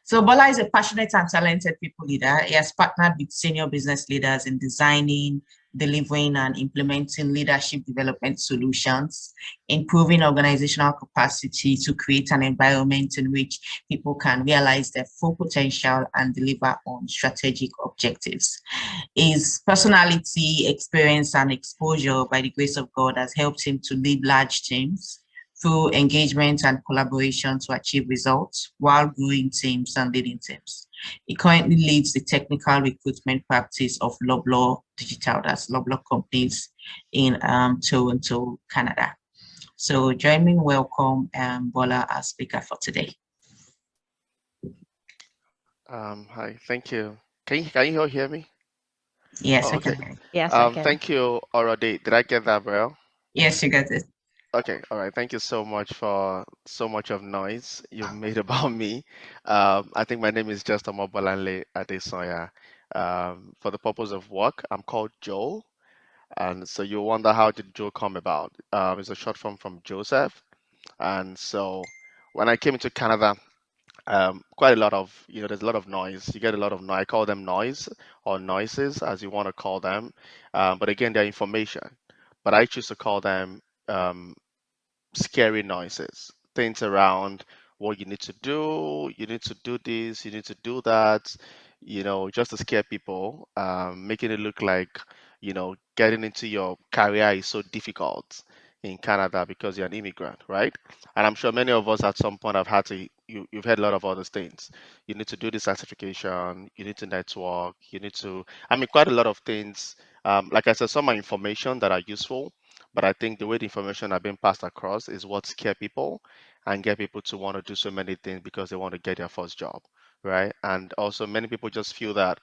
So Bola is a passionate and talented people leader. He has partnered with senior business leaders in designing, delivering, and implementing leadership development solutions, improving organizational capacity to create an environment in which people can realize their full potential and deliver on strategic objectives. His personality, experience, and exposure, by the grace of God, has helped him to lead large teams through engagement and collaboration to achieve results while growing teams and leading teams. He currently leads the technical recruitment practice of Loblaw Digital, that's Loblaw companies in Toronto, Canada. So join me in welcome Bola, our speaker for today. Hi, thank you. Can you all hear me? Yes, Oh, I can okay. hear you. Yes, I can. Thank you already. Did I get that well? Yes, you got it. Okay, all right. Thank you so much for so much of noise you've made about me. I think my name is just Omobolanle Adesanya. For the purpose of work, I'm called Joel, and so you wonder how did Joel come about? It's a short form from Joseph, and so when I came into Canada, quite a lot of there's a lot of noise. You get a lot of noise. I call them noise or noises, as you want to call them, but again, they're information. But I choose to call them um, scary noises, things around what you need to do. You need to do this. You need to do that. Just to scare people, making it look like getting into your career is so difficult in Canada because you're an immigrant, right? And I'm sure many of us at some point have had to. You've heard a lot of other things. You need to do the certification. You need to network. You need to. I mean, quite a lot of things. Like I said, some are information that are useful, but I think the way the information are being passed across is what scare people and get people to want to do so many things because they want to get their first job, right? And also many people just feel that,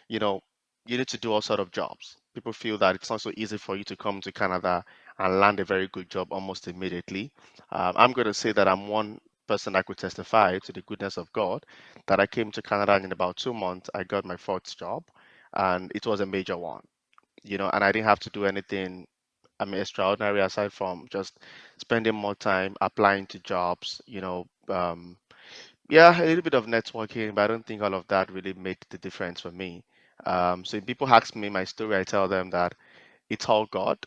you know, you need to do all sort of jobs. People feel that it's not so easy for you to come to Canada and land a very good job almost immediately. I'm going to say that I'm one person that could testify to the goodness of God that I came to Canada and in about 2 months I got my first job and it was a major one, and I didn't have to do anything, I mean, extraordinary aside from just spending more time applying to jobs, yeah, a little bit of networking, but I don't think all of that really made the difference for me. So if people ask me my story, I tell them that it's all God.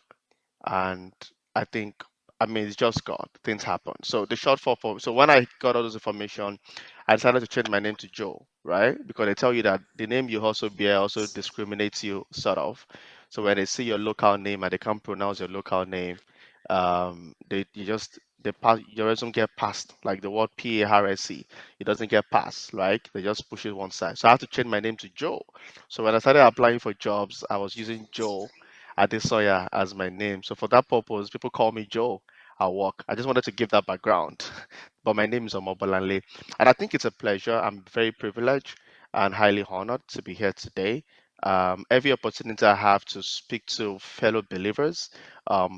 And I think, I mean, it's just God. Things happen. So the short form for, so when I got all this information, I decided to change my name to Joe, right? Because they tell you that the name you also bear also discriminates you, sort of. So when they see your local name and they can't pronounce your local name, they you just they pass your resume get passed like the word PARSC. It doesn't get passed, right? They just push it one side. So I had to change my name to Joe. So when I started applying for jobs, I was using Joe Adesanya as my name. So for that purpose, people call me Joe at work. I just wanted to give that background. But my name is Omobolanle. And I think it's a pleasure. I'm very privileged and highly honored to be here today. Every opportunity I have to speak to fellow believers,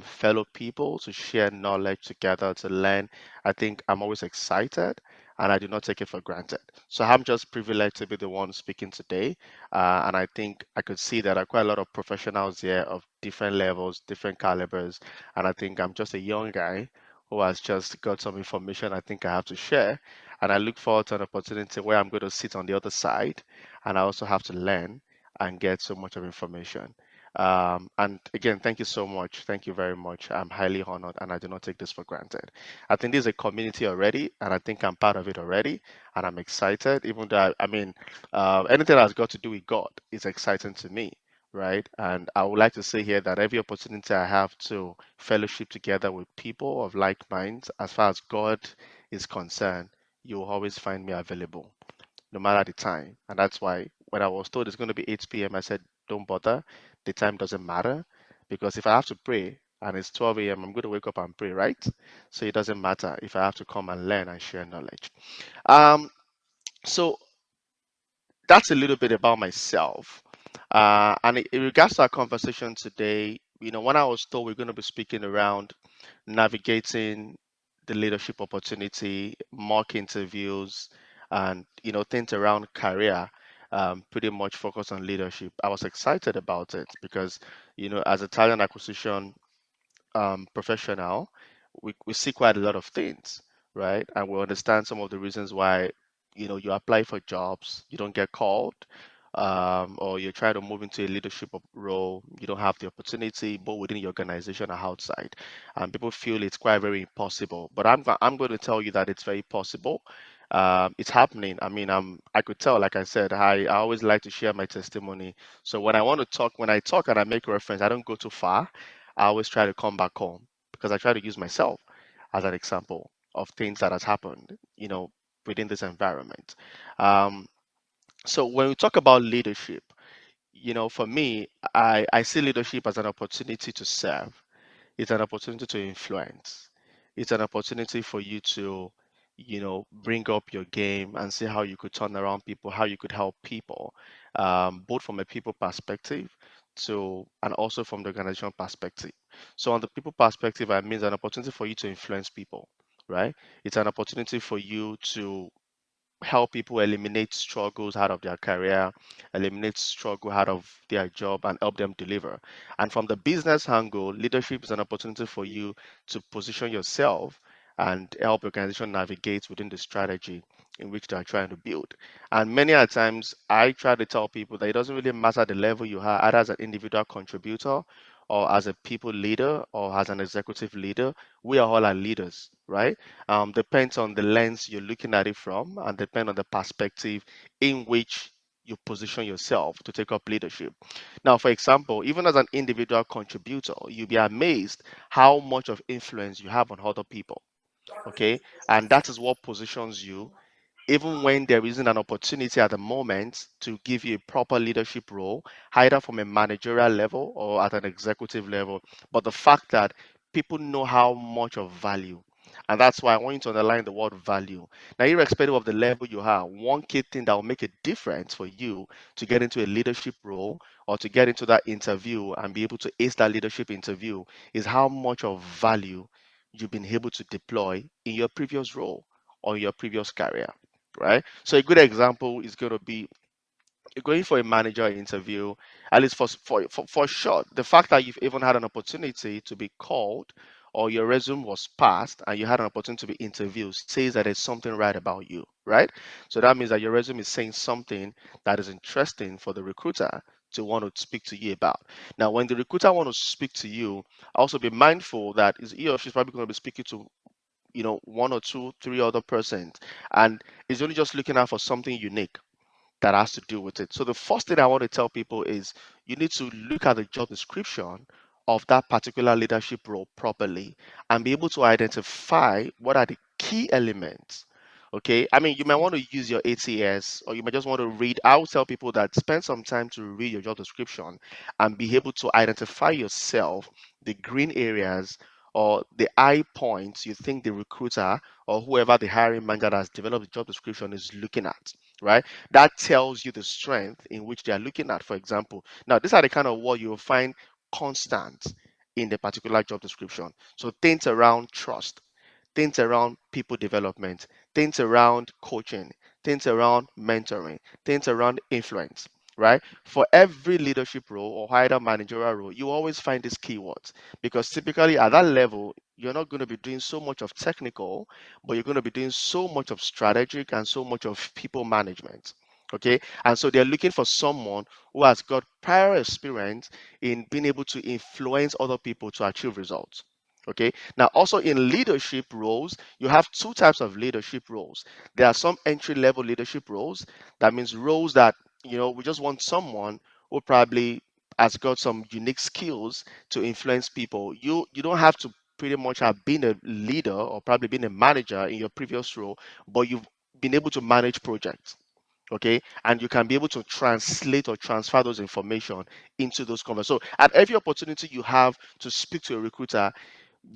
fellow people, to share knowledge together, to learn, I think I'm always excited and I do not take it for granted. So I'm just privileged to be the one speaking today. And I think I could see that there are quite a lot of professionals here of different levels, different calibers. And I think I'm just a young guy who has just got some information I think I have to share. And I look forward to an opportunity where I'm going to sit on the other side and I also have to learn and get so much of information. And again, thank you so much. Thank you very much. I'm highly honored and I do not take this for granted. I think this is a community already, and I think I'm part of it already. And I'm excited, even though I mean, anything that's got to do with God is exciting to me, right? And I would like to say here that every opportunity I have to fellowship together with people of like minds, as far as God is concerned, you will always find me available, no matter the time. And that's why when I was told it's going to be 8 p.m., I said, don't bother. The time doesn't matter because if I have to pray and it's 12 a.m., I'm going to wake up and pray, right? So it doesn't matter if I have to come and learn and share knowledge. Um, so that's a little bit about myself. And in regards to our conversation today, when I was told we're going to be speaking around navigating the leadership opportunity, mock interviews, and things around career, pretty much focused on leadership. I was excited about it because as a talent acquisition professional, we see quite a lot of things, right? And we understand some of the reasons why you apply for jobs, you don't get called, or you're trying to move into a leadership role, you don't have the opportunity, both within your organization or outside. And people feel it's quite very impossible. But I'm going to tell you that it's very possible. It's happening. I mean, I could tell, like I said, I always like to share my testimony. So when I talk and I make reference, I don't go too far. I always try to come back home because I try to use myself as an example of things that has happened, within this environment. Um, so when we talk about leadership, for me, I see leadership as an opportunity to serve. It's an opportunity to influence. It's an opportunity for you to, bring up your game and see how you could turn around people, how you could help people, both from a people perspective and also from the organization perspective. So on the people perspective, I mean it's an opportunity for you to influence people, right? It's an opportunity for you to help people eliminate struggles out of their career, eliminate struggle out of their job, and help them deliver. And from the business angle, leadership is an opportunity for you to position yourself and help organization navigate within the strategy in which they are trying to build. And many a times, I try to tell people that it doesn't really matter the level you are, either as an individual contributor or as a people leader or as an executive leader. We are all our leaders, right? Depends on the lens you're looking at it from and depend on the perspective in which you position yourself to take up leadership. Now, for example, even as an individual contributor, you'll be amazed how much of influence you have on other people. Okay. And that is what positions you even when there isn't an opportunity at the moment to give you a proper leadership role, either from a managerial level or at an executive level. But the fact that people know how much of value. And that's why I want you to underline the word value. Now, irrespective of the level you are, one key thing that will make a difference for you to get into a leadership role or to get into that interview and be able to ace that leadership interview is how much of value you've been able to deploy in your previous role or your previous career, right? So a good example is going to be you're going for a manager interview, at least for sure. The fact that you've even had an opportunity to be called or your resume was passed and you had an opportunity to be interviewed says that there's something right about you, right? So that means that your resume is saying something that is interesting for the recruiter to want to speak to you about. Now, when the recruiter want to speak to you, also be mindful that is he or she's probably going to be speaking to one or two, three other persons, and is only just looking out for something unique that has to do with it. So the first thing I want to tell people is you need to look at the job description of that particular leadership role properly and be able to identify what are the key elements. Okay, I mean, you might want to use your ATS or you might just want to read. I would tell people that spend some time to read your job description and be able to identify yourself, the green areas or the eye points you think the recruiter or whoever the hiring manager that has developed the job description is looking at, right? That tells you the strength in which they are looking at, for example. Now, these are the kind of word you will find constant in the particular job description. So things around trust, things around people development, things around coaching, things around mentoring, things around influence, right? For every leadership role or either managerial role, you always find these keywords because typically at that level, you're not going to be doing so much of technical, but you're going to be doing so much of strategic and so much of people management. Okay, and so they're looking for someone who has got prior experience in being able to influence other people to achieve results. Okay, now also in leadership roles, you have two types of leadership roles. There are some entry level leadership roles. That means roles that we just want someone who probably has got some unique skills to influence people. You don't have to pretty much have been a leader or probably been a manager in your previous role, but you've been able to manage projects. Okay, and you can be able to translate or transfer those information into those conversations. So at every opportunity you have to speak to a recruiter,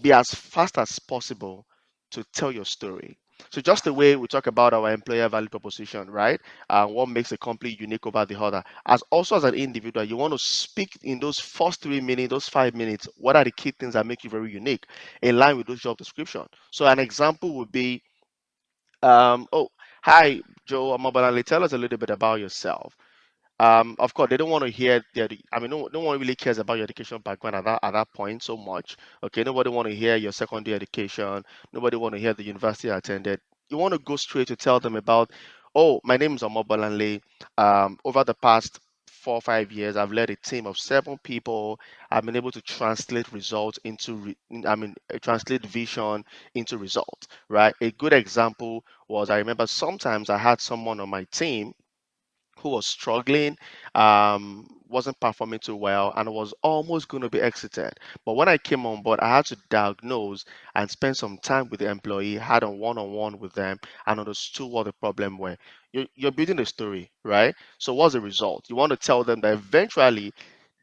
be as fast as possible to tell your story. So just the way we talk about our employer value proposition, right? What makes a company unique over the other. As also as an individual, you want to speak in those first 3 minutes, those 5 minutes. What are the key things that make you very unique in line with those job description? So an example would be, oh, hi, Joe, I'm Bola. Tell us a little bit about yourself. Of course, they don't want to hear I mean, no one really cares about your education background at that point so much. Okay, nobody want to hear your secondary education. Nobody want to hear the university you attended. You want to go straight to tell them about, oh, my name is Bolanle. Over the past 4 or 5 years, I've led a team of 7 people. I've been able to translate results into, translate vision into results, right? A good example was I remember sometimes I had someone on my team who was struggling, wasn't performing too well, and was almost going to be exited. But when I came on board, I had to diagnose and spend some time with the employee, had a one-on-one with them, and understood what the problem were. You're building a story, right? So what's the result? You want to tell them that eventually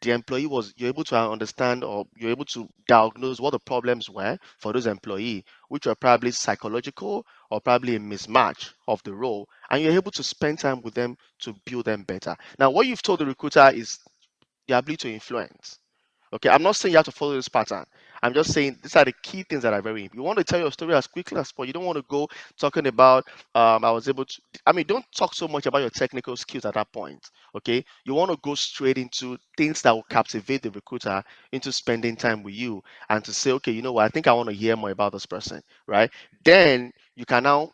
the employee was you're able to understand or you're able to diagnose what the problems were for those employee, which are probably psychological or probably a mismatch of the role, and you're able to spend time with them to build them better. Now, what you've told the recruiter is the ability to influence. Okay, I'm not saying you have to follow this pattern. I'm just saying these are the key things that are very. You want to tell your story as quickly as possible. You don't want to go talking about. I was able to. I mean, don't talk so much about your technical skills at that point. Okay, you want to go straight into things that will captivate the recruiter into spending time with you and to say, okay, you know what? I think I want to hear more about this person, right? Then you can now,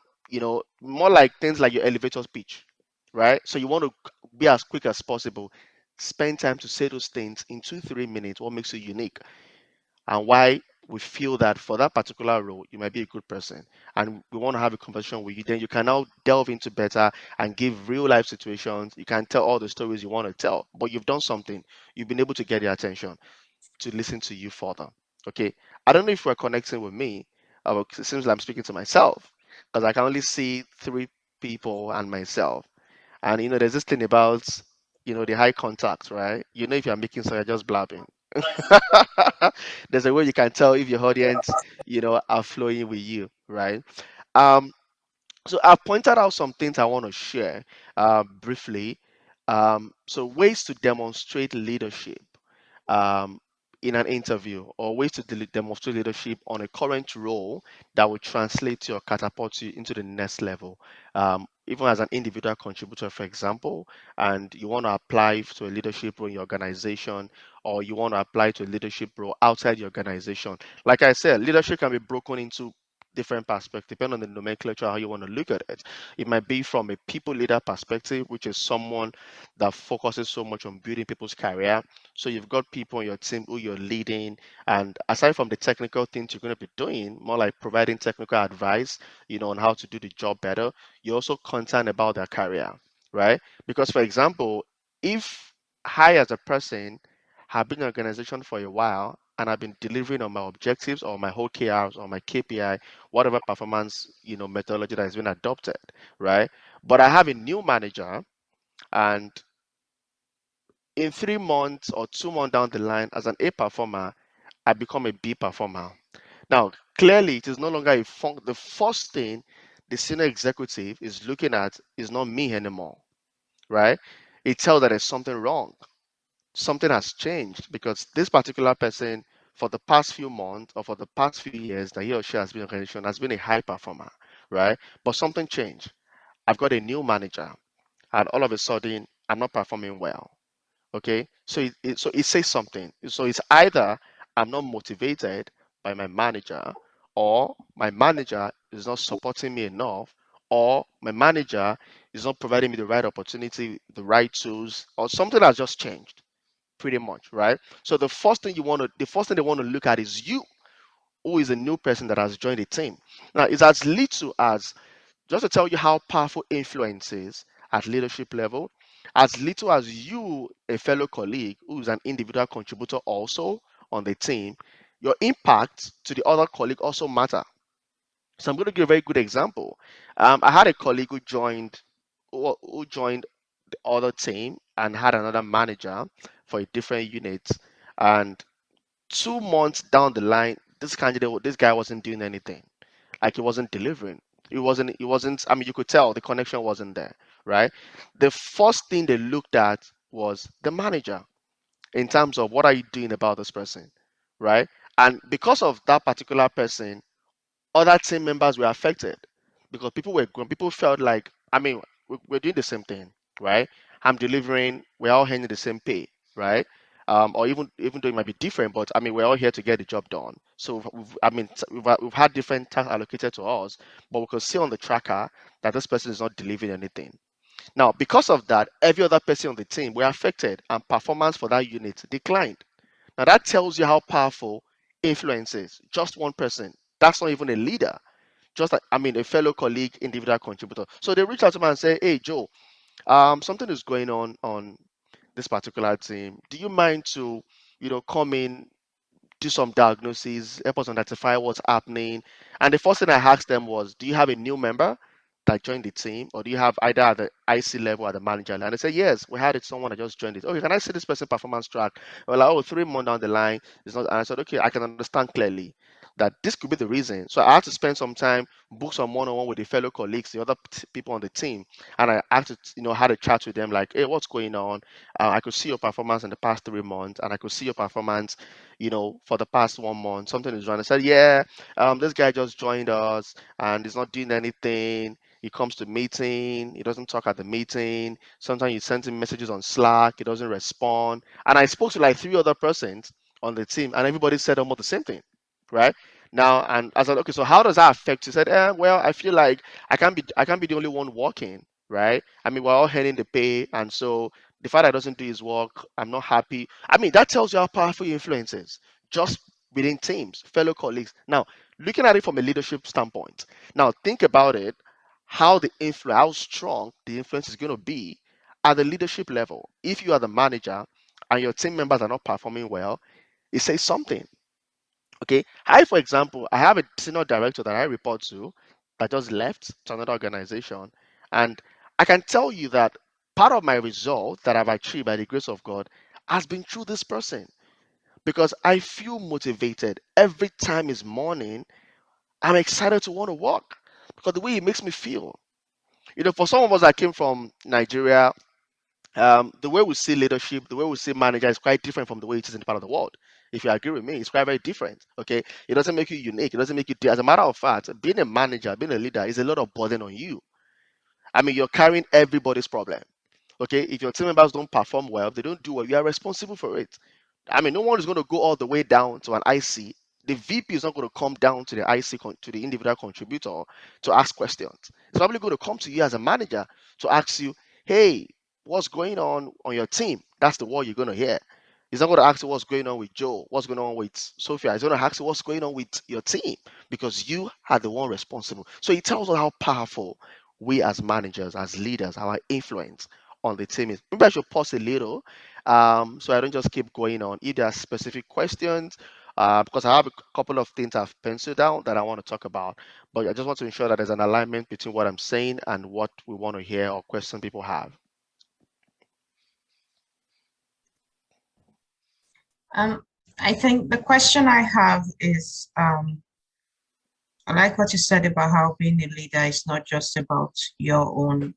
more like things like your elevator speech, right? So you want to be as quick as possible, spend time to say those things in 2 3 minutes, what makes you unique and why we feel that for that particular role you might be a good person, and we want to have a conversation with you. Then you can now delve into better and give real life situations. You can tell all the stories you want to tell, but you've done something. You've been able to get their attention to listen to you further. Okay, I don't know if we're connecting with me. It seems like I'm speaking to myself because I can only see 3 people and myself. And there's this thing about the high contact, right? If you're making so you're just blabbing. There's a way you can tell if your audience, are flowing with you, right? Um, so I've pointed out some things I want to share briefly. So ways to demonstrate leadership um, in an interview, or ways to demonstrate leadership on a current role that will translate to or catapult you into the next level. Even as an individual contributor, for example, and you want to apply to a leadership role in your organization, or you want to apply to a leadership role outside your organization. Like I said, leadership can be broken into different perspective, depending on the nomenclature, how you want to look at it. It might be from a people leader perspective, which is someone that focuses so much on building people's career. So you've got people on your team who you're leading, and aside from the technical things you're going to be doing, more like providing technical advice, on how to do the job better, you're also concerned about their career, right? Because, for example, if I as a person have been in an organization for a while and I've been delivering on my objectives or my whole KRs or my KPI, whatever performance methodology that has been adopted, right? But I have a new manager, and in 3 months or 2 months down the line, as an A performer, I become a B performer. Now, clearly, it is no longer the first thing the senior executive is looking at is not me anymore, right? It tells that there's something wrong. Something has changed because this particular person, for the past few months or for the past few years that he or she has been in organization, has been a high performer, right? But something changed. I've got a new manager, and all of a sudden, I'm not performing well. Okay, so it says something. So it's either I'm not motivated by my manager, or my manager is not supporting me enough, or my manager is not providing me the right opportunity, the right tools, or something has just changed pretty much, right? So the first thing they want to look at is you, who is a new person that has joined the team. Now, it's as little as, just to tell you how powerful influence is at leadership level, as little as you, a fellow colleague who is an individual contributor also on the team, your impact to the other colleague also matter. So I'm going to give a very good example. I had a colleague who joined the other team and had another manager for a different unit, and 2 months down the line, this guy wasn't doing anything. Like, he wasn't delivering. He wasn't, I mean, you could tell the connection wasn't there, right? The first thing they looked at was the manager, in terms of what are you doing about this person, right? And because of that particular person, other team members were affected because people felt like, I mean, we're doing the same thing, right? I'm delivering, we're all handing the same pay, right? or even though it might be different, but I mean we're all here to get the job done. So we've had different tasks allocated to us, but we could see on the tracker that this person is not delivering anything. Now, because of that, every other person on the team were affected, and performance for that unit declined. Now that tells you how powerful influence is. Just one person. That's not even a leader. Just like, I mean, a fellow colleague, individual contributor. So they reach out to me and say, "Hey, Joe, something is going on this particular team. Do you mind to, come in, do some diagnosis, help us identify what's happening?" And the first thing I asked them was, "Do you have a new member that joined the team, or do you have either at the IC level or the manager?" And they said, "Yes, we had it. Someone that just joined it. Okay, can I see this person performance track?" Well, like, "Oh, 3 months down the line, it's not." And I said, "Okay, I can understand clearly that this could be the reason." So I had to spend some time, book some one-on-one with the fellow colleagues, the other people on the team, and I had to, had a chat with them like, "Hey, what's going on? I could see your performance in the past 3 months, and I could see your performance, for the past 1 month. Something is wrong." I said, "Yeah, this guy just joined us, and he's not doing anything. He comes to meeting, he doesn't talk at the meeting. Sometimes you send him messages on Slack, he doesn't respond." And I spoke to like 3 other persons on the team, and everybody said almost the same thing, right? Now, and I said, "Okay, so how does that affect you?" He said, "Well, I feel like I can't be the only one working, right? I mean, we're all earning the pay, and so the father doesn't do his work, I'm not happy." I mean, that tells you how powerful your influence is, just within teams, fellow colleagues. Now, looking at it from a leadership standpoint, now think about it, how strong the influence is going to be at the leadership level. If you are the manager and your team members are not performing well, it says something. Okay. For example, I have a senior director that I report to that just left to another organization. And I can tell you that part of my result that I've achieved by the grace of God has been through this person, because I feel motivated every time it's morning. I'm excited to want to work because the way it makes me feel. For some of us that came from Nigeria, the way we see leadership, the way we see manager is quite different from the way it is in the part of the world. If you agree with me, it's quite very different. Okay, it doesn't make you unique. It doesn't make you. As a matter of fact, being a manager, being a leader, is a lot of burden on you. I mean, you're carrying everybody's problem. Okay, if your team members don't perform well, if they don't do well, you are responsible for it. I mean, no one is going to go all the way down to an IC. The VP is not going to come down to the IC, to the individual contributor, to ask questions. It's probably going to come to you as a manager to ask you, "Hey, what's going on your team?" That's the word you're going to hear. He's not going to ask you what's going on with Joe, what's going on with Sophia. He's going to ask you what's going on with your team, because you are the one responsible. So it tells us how powerful we as managers, as leaders, our influence on the team is. Maybe I should pause a little, so I don't just keep going on. If there are specific questions, because I have a couple of things I've penciled down that I want to talk about, but I just want to ensure that there's an alignment between what I'm saying and what we want to hear or question people have. Um, I think the question I have is, I like what you said about how being a leader is not just about your own,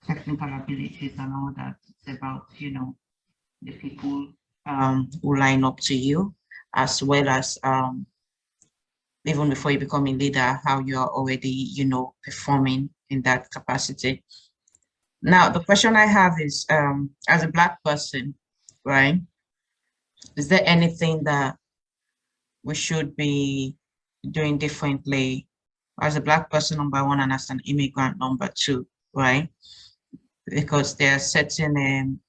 technical abilities and all that. It's about, the people who line up to you, as well as even before you become a leader, how you are already, performing in that capacity. Now, the question I have is, as a Black person, right, is there anything that we should be doing differently as a Black person, number one, and as an immigrant, number two, right? Because there are certain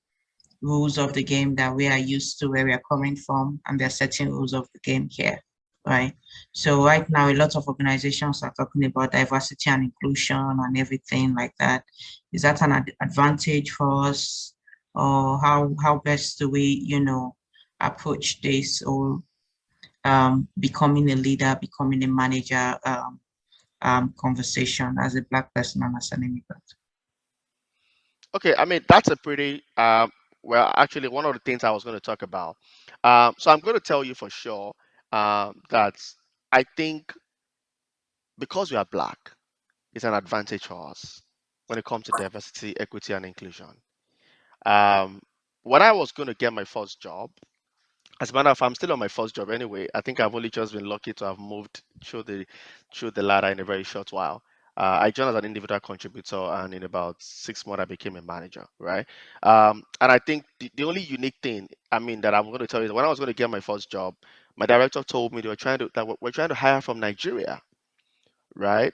rules of the game that we are used to where we are coming from, and there are certain rules of the game here, right? So right now, a lot of organizations are talking about diversity and inclusion and everything like that. Is that an advantage for us, or how best do we, approach this, or becoming a leader, becoming a manager conversation as a Black person and as an immigrant? Okay, I mean that's a pretty well, actually one of the things I was going to talk about. So I'm going to tell you for sure that I think because we are black, it's an advantage for us when it comes to diversity, equity, and inclusion. Um, when I was going to get my first job, as a matter of fact, I'm still on my first job anyway. I think I've only just been lucky to have moved through the ladder in a very short while. I joined as an individual contributor, and in about 6 months, I became a manager, right? And I think the only unique thing, I mean, that I'm going to tell you is when I was going to get my first job, my director told me they were trying to that we're trying to hire from Nigeria, right?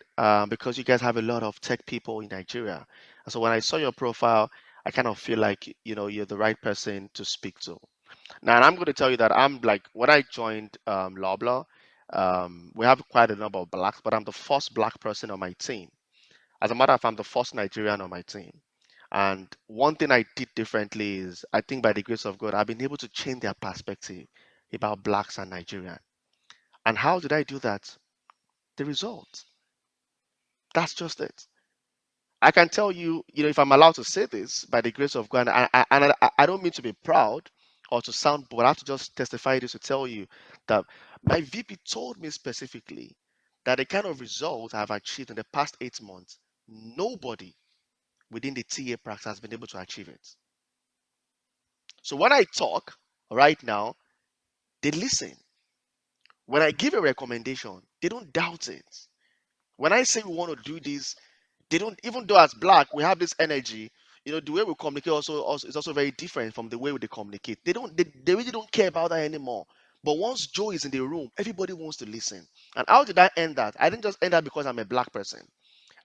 Because you guys have a lot of tech people in Nigeria. And so when I saw your profile, I kind of feel like you're the right person to speak to. Now, and I'm going to tell you that I'm like when I joined Loblaw, we have quite a number of blacks, but I'm the first black person on my team. As a matter of fact, I'm the first Nigerian on my team. And one thing I did differently is I think by the grace of God, I've been able to change their perspective about blacks and Nigerian. And how did I do that? The result. That's just it. I can tell you, if I'm allowed to say this, by the grace of God, and I don't mean to be proud or to sound, but I have to just testify this to tell you that my VP told me specifically that the kind of results I've achieved in the past 8 months, nobody within the TA practice has been able to achieve it. So when I talk right now, they listen. When I give a recommendation, they don't doubt it. When I say we want to do this, they don't, even though as black we have this energy, the way we communicate also is also very different from the way they communicate. They really don't care about that anymore. But once Joe is in the room, everybody wants to listen. And how did I end that? I didn't just end that because I'm a black person.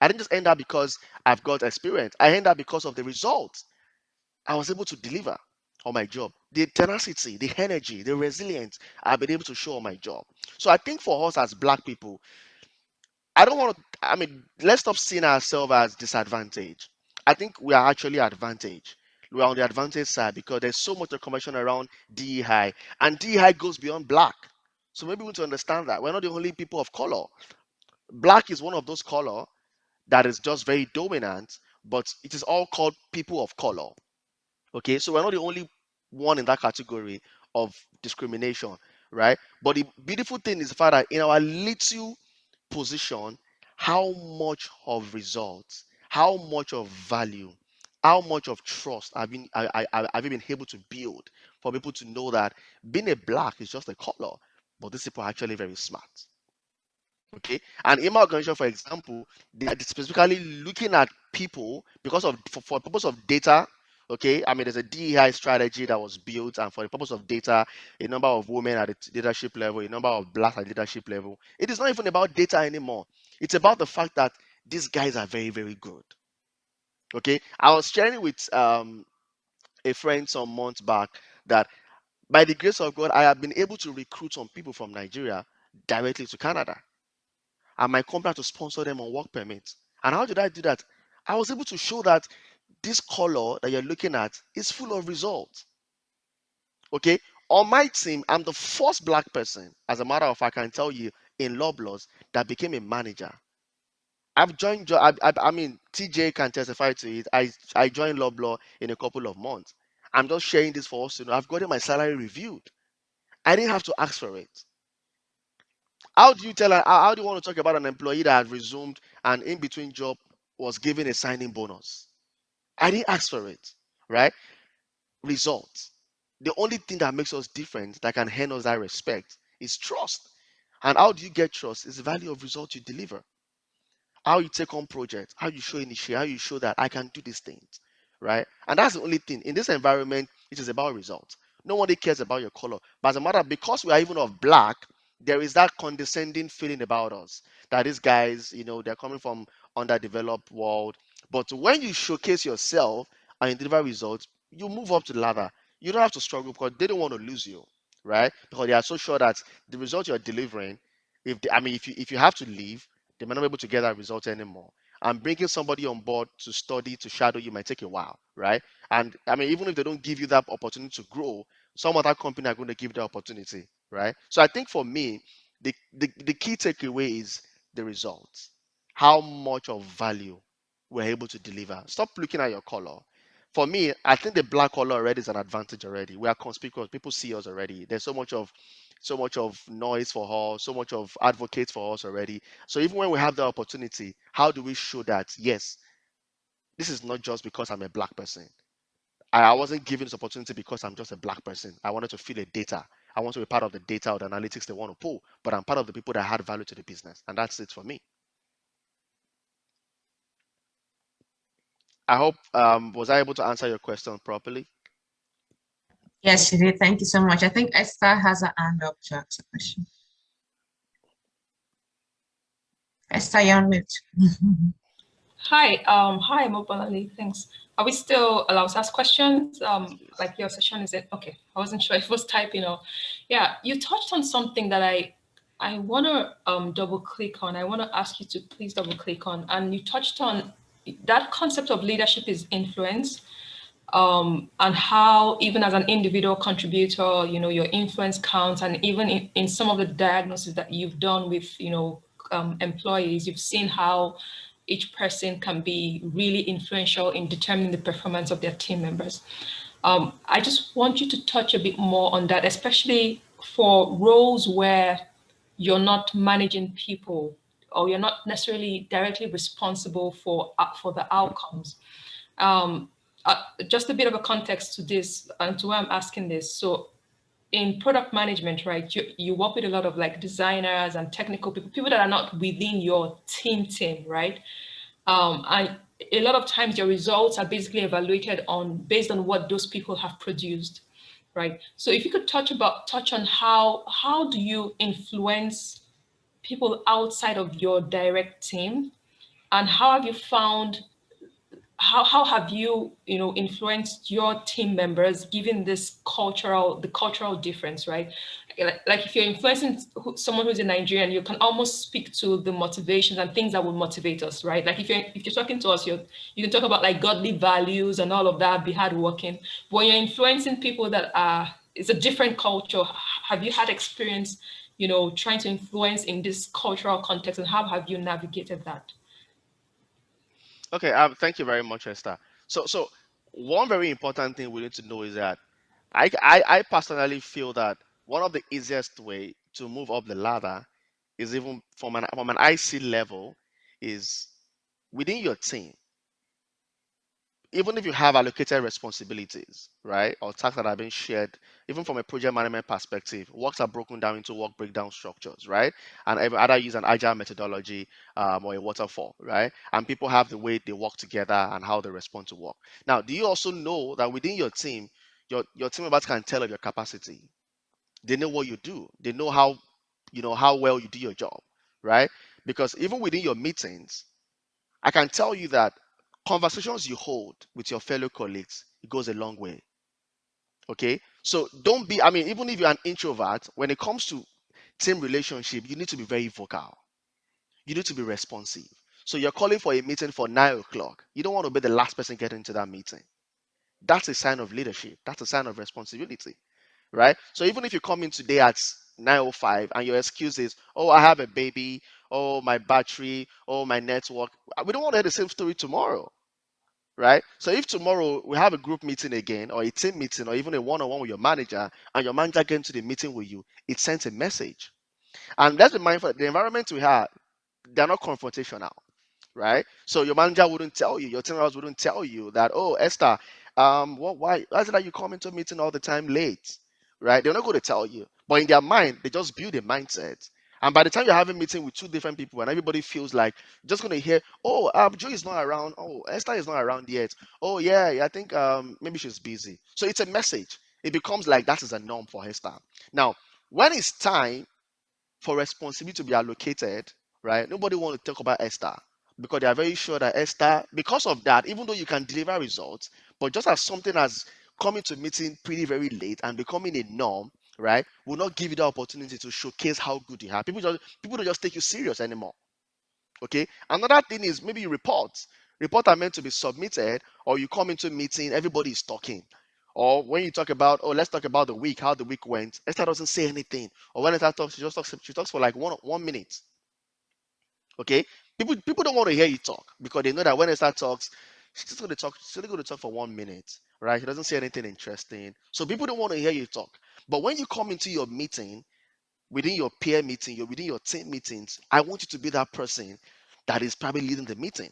I didn't just end that because I've got experience. I end that because of the results I was able to deliver on my job. The tenacity, the energy, the resilience I've been able to show on my job. So I think for us as black people, I don't want to, I mean, let's stop seeing ourselves as disadvantaged. I think we are actually advantaged. We are on the advantage side because there's so much conversation around DEI, and DEI goes beyond black. So maybe we need to understand that we're not the only people of color. Black is one of those color that is just very dominant, but it is all called people of color. Okay, so we're not the only one in that category of discrimination, right? But the beautiful thing is the fact that in our little position, how much of results, how much of value, how much of trust have you been able to build for people to know that being a black is just a color, but these people are actually very smart. Okay, and in my organization, for example, they are specifically looking at people because of for the purpose of data. Okay, I mean, there's a DEI strategy that was built, and for the purpose of data, a number of women at the leadership level, a number of blacks at leadership level. It is not even about data anymore. It's about the fact that these guys are very, very good. Okay, I was sharing with a friend some months back that by the grace of God, I have been able to recruit some people from Nigeria directly to Canada, and my company had to sponsor them on work permits. And how did I do that? I was able to show that this color that you're looking at is full of results. Okay, on my team, I'm the first black person, as a matter of fact, I can tell you, in Loblaws that became a manager. I've joined. I mean, TJ can testify to it. I joined Loblaw in a couple of months. I'm just sharing this for us to know. I've gotten my salary reviewed. I didn't have to ask for it. How do you tell? How do you want to talk about an employee that had resumed and in between job was given a signing bonus? I didn't ask for it, right? Results. The only thing that makes us different, that can earn us that respect, is trust. And how do you get trust? It's the value of results you deliver. How you take on projects, how you show initiate, how you show that I can do these things, right? And that's the only thing. In this environment, it is about results. Nobody cares about your color. But as a matter, because we are even of black, there is that condescending feeling about us that these guys, they're coming from underdeveloped world. But when you showcase yourself and you deliver results, you move up to the ladder. You don't have to struggle because they don't want to lose you, right? Because they are so sure that the result you're delivering, if you have to leave, they might not be able to get that result anymore. And bringing somebody on board to study, to shadow you might take a while, right? And I mean, even if they don't give you that opportunity to grow, some other company are going to give you the opportunity, right? So I think for me, the key takeaway is the results. How much of value we're able to deliver. Stop looking at your color. For me, I think the black color already is an advantage already. We are conspicuous. People see us already. There's so much of noise for us, so much of advocates for us already. So even when we have the opportunity, how do we show that yes, this is not just because I'm a black person. I wasn't given this opportunity because I'm just a black person. I wanted to feel a data. I want to be part of the data or the analytics they want to pull, but I'm part of the people that add value to the business, and that's it for me. I hope was I able to answer your question properly? Yes, she did. Thank you so much. I think Esther has a hand up to ask a question. Esther, you're on mute. Hi, Mobility. Thanks. Are we still allowed to ask questions? Yes, please. Like your session is it? Okay. I wasn't sure if it was typing or, yeah. You touched on something that I want to double click on. I want to ask you to please double click on, and you touched on that concept of leadership is influence, and how even as an individual contributor, your influence counts, and even in some of the diagnoses that you've done with, employees, you've seen how each person can be really influential in determining the performance of their team members. I just want you to touch a bit more on that, especially for roles where you're not managing people or you're not necessarily directly responsible for the outcomes. Um, just a bit of a context to this and to why I'm asking this. So in product management, right, you work with a lot of like designers and technical people that are not within your team, right? And a lot of times your results are basically evaluated based on what those people have produced, right? So if you could touch on how do you influence people outside of your direct team, and how have you found how have you influenced your team members given the cultural difference, right? Like if you're influencing someone who's in Nigerian, you can almost speak to the motivations and things that will motivate us, right? Like if you're talking to us, you can talk about like godly values and all of that, be hardworking. But when you're influencing people that are it's a different culture, have you had experience trying to influence in this cultural context, and how have you navigated that? Okay, thank you very much, Esther. So one very important thing we need to know is that I personally feel that one of the easiest way to move up the ladder is even from an IC level is within your team. Even if you have allocated responsibilities, right, or tasks that have been shared, even from a project management perspective, works are broken down into work breakdown structures, right? And either use an agile methodology or a waterfall, right? And people have the way they work together and how they respond to work. Now, do you also know that within your team, your team members can tell of your capacity? They know what you do. They know how well you do your job, right? Because even within your meetings, I can tell you that conversations you hold with your fellow colleagues, it goes a long way. Okay. So don't be, I mean, even if you're an introvert, when it comes to team relationship, you need to be very vocal. You need to be responsive. So you're calling for a meeting for 9 o'clock. You don't want to be the last person getting into that meeting. That's a sign of leadership. That's a sign of responsibility, right? So even if you come in today at 9:05 and your excuse is, oh, I have a baby, oh, my battery, oh, my network, we don't want to hear the same story tomorrow, right? So if tomorrow we have a group meeting again, or a team meeting, or even a one-on-one with your manager, and your manager gets into the meeting with you, it sends a message. And let's be mindful, the environment we have, they're not confrontational, right? So your manager wouldn't tell you, your team members wouldn't tell you that, oh, Esther, why is it that you come into a meeting all the time late, right? They're not going to tell you, but in their mind, they just build a mindset. And by the time you're having a meeting with two different people, and everybody feels like you're just going to hear, oh, Joe is not around, oh, Esther is not around yet, oh yeah, I think maybe she's busy. So it's a message. It becomes like that is a norm for Esther. Now, when it's time for responsibility to be allocated, right? Nobody want to talk about Esther because they are very sure that Esther, because of that, even though you can deliver results, but just as something as coming to meeting pretty very late and becoming a norm, right, will not give you the opportunity to showcase how good you are. People don't just take you serious anymore. Okay. Another thing is maybe reports. Reports are meant to be submitted, or you come into a meeting, everybody is talking. Or when you talk about, oh, let's talk about the week, how the week went, Esther doesn't say anything. Or when Esther talks, she talks for like one minute. Okay. People don't want to hear you talk because they know that when Esther talks, she's only going to talk for 1 minute. Right? She doesn't say anything interesting. So people don't want to hear you talk. But when you come into your meeting, within your peer meeting, within your team meetings, I want you to be that person that is probably leading the meeting.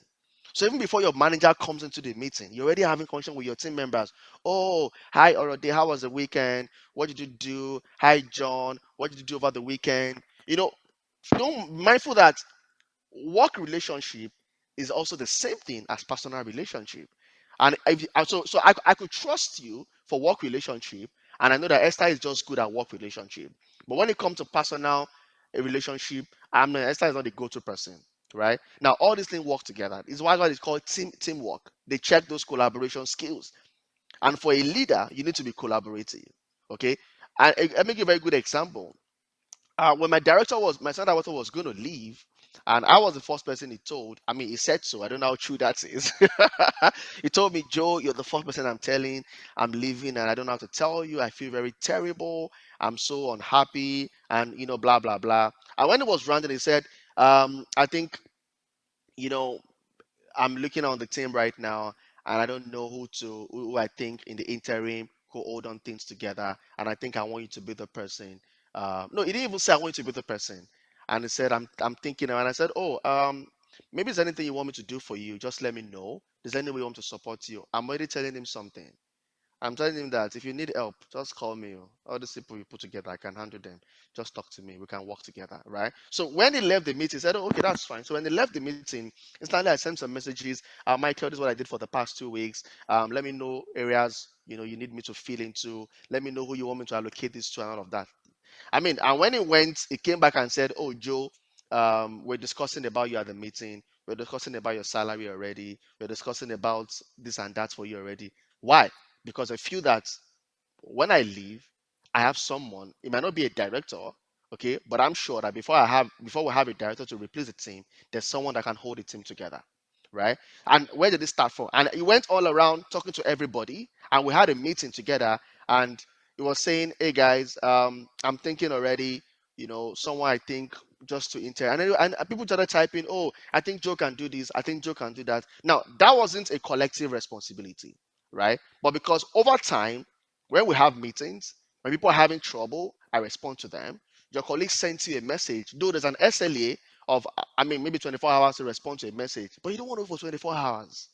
So even before your manager comes into the meeting, you're already having conversation with your team members. Oh, hi, Orode, how was the weekend? What did you do? Hi, John, what did you do over the weekend? Don't mindful that work relationship is also the same thing as personal relationship. And if, I could trust you for work relationship, and I know that Esther is just good at work relationship. But when it comes to personal relationship, Esther is not the go-to person, right? Now all these things work together. It's why it's called teamwork. They check those collaboration skills, and for a leader, you need to be collaborative. Okay, and let me give a very good example. When my son director was going to leave, and I was the first person he told. I mean, he said so. I don't know how true that is. He told me, Joe, you're the first person I'm telling I'm leaving, and I don't know how to tell you. I feel very terrible. I'm so unhappy, and blah blah blah. And when it was rounded, he said, I think, you know, I'm looking on the team right now, and I don't know who I think in the interim who hold on things together. And I think I want you to be the person. No, he didn't even say I want you to be the person. And he said, I'm thinking, and I said, oh, maybe there's anything you want me to do for you. Just let me know. There's any way you want to support you. I'm already telling him something. I'm telling him that if you need help, just call me. All these people you put together, I can handle them. Just talk to me. We can work together, right? So when he left the meeting, he said, oh, okay, that's fine. So when he left the meeting, instantly I sent some messages. Michael, this is what I did for the past 2 weeks. Let me know areas you need me to fill into. Let me know who you want me to allocate this to and all of that. I mean, and when he went, he came back and said, oh, Joe, we're discussing about you at the meeting. We're discussing about your salary already. We're discussing about this and that for you already. Why? Because I feel that when I leave, I have someone. It might not be a director, okay, but I'm sure that before we have a director to replace the team, there's someone that can hold the team together, right? And where did this start from? And he went all around talking to everybody, and we had a meeting together, and he was saying, "Hey guys, I'm thinking already, someone I think." Just to enter, and people started typing, oh, I think Joe can do this, I think Joe can do that. Now that wasn't a collective responsibility, right? But because over time, when we have meetings, when people are having trouble, I respond to them. Your colleague sends you a message, though there's an SLA of, I mean, maybe 24 hours to respond to a message, but you don't want to wait for 24 hours,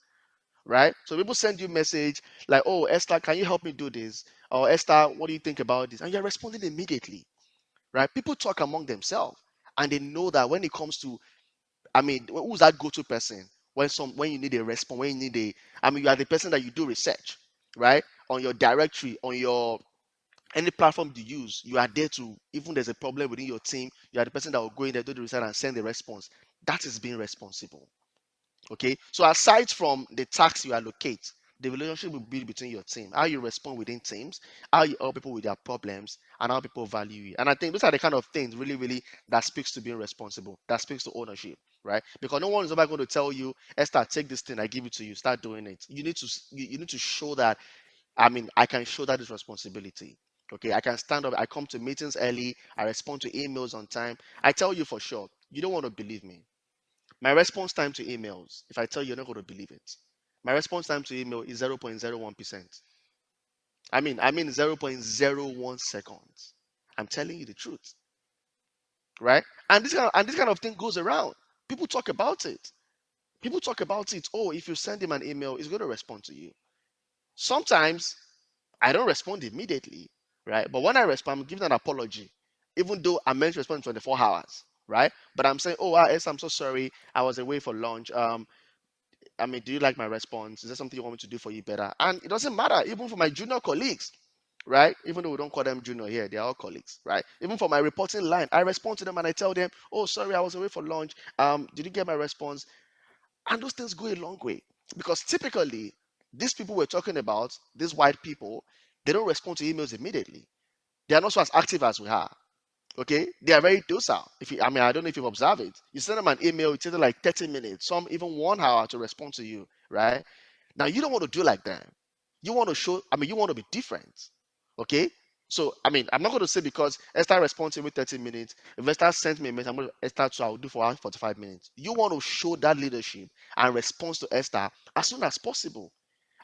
right? So people send you a message like, oh, Esther, can you help me do this? Or Esther, what do you think about this? And you're responding immediately, right? People talk among themselves, and they know that when it comes to, I mean, who's that go-to person when you need a response, when you need you are the person that you do research, right? On your directory, on your any platform you use, you are there to, even there's a problem within your team, you are the person that will go in there, do the research, and send the response. That is being responsible. Okay. So aside from the task you allocate, the relationship will be between your team, how you respond within teams, how you help people with their problems, and how people value you. And I think those are the kind of things really, really that speaks to being responsible, that speaks to ownership, right? Because no one is ever going to tell you, Esther, take this thing, I give it to you, start doing it. You need to show that, I mean, I can show that is responsibility. Okay, I can stand up. I come to meetings early. I respond to emails on time. I tell you for sure, you don't want to believe me. My response time to emails, if I tell you, you're not going to believe it. My response time to email is 0.01%. I mean 0.01 seconds. I'm telling you the truth, right? And this kind of thing goes around. People talk about it. People talk about it. Oh, if you send him an email, he's going to respond to you. Sometimes I don't respond immediately, right? But when I respond, I'm giving an apology, even though I meant to respond in 24 hours, right? But I'm saying, oh, yes, I'm so sorry. I was away for lunch. I mean, do you like my response? Is there something you want me to do for you better? And it doesn't matter, even for my junior colleagues, right? Even though we don't call them junior here, they are all colleagues, right? Even for my reporting line, I respond to them and I tell them, oh, sorry, I was away for lunch. Did you get my response? And those things go a long way, because typically these people we're talking about, these white people, they don't respond to emails immediately. They are not so as active as we are. Okay, they are very docile. I don't know if you've observed it. You send them an email, it takes them like 30 minutes, some even 1 hour to respond to you, right? Now you don't want to do like that. You want to show, you want to be different. Okay. So I'm not going to say because Esther responds every 30 minutes. If Esther sends me a message, I'm going to Esther, so I'll do for her 45 minutes. You want to show that leadership and response to Esther as soon as possible.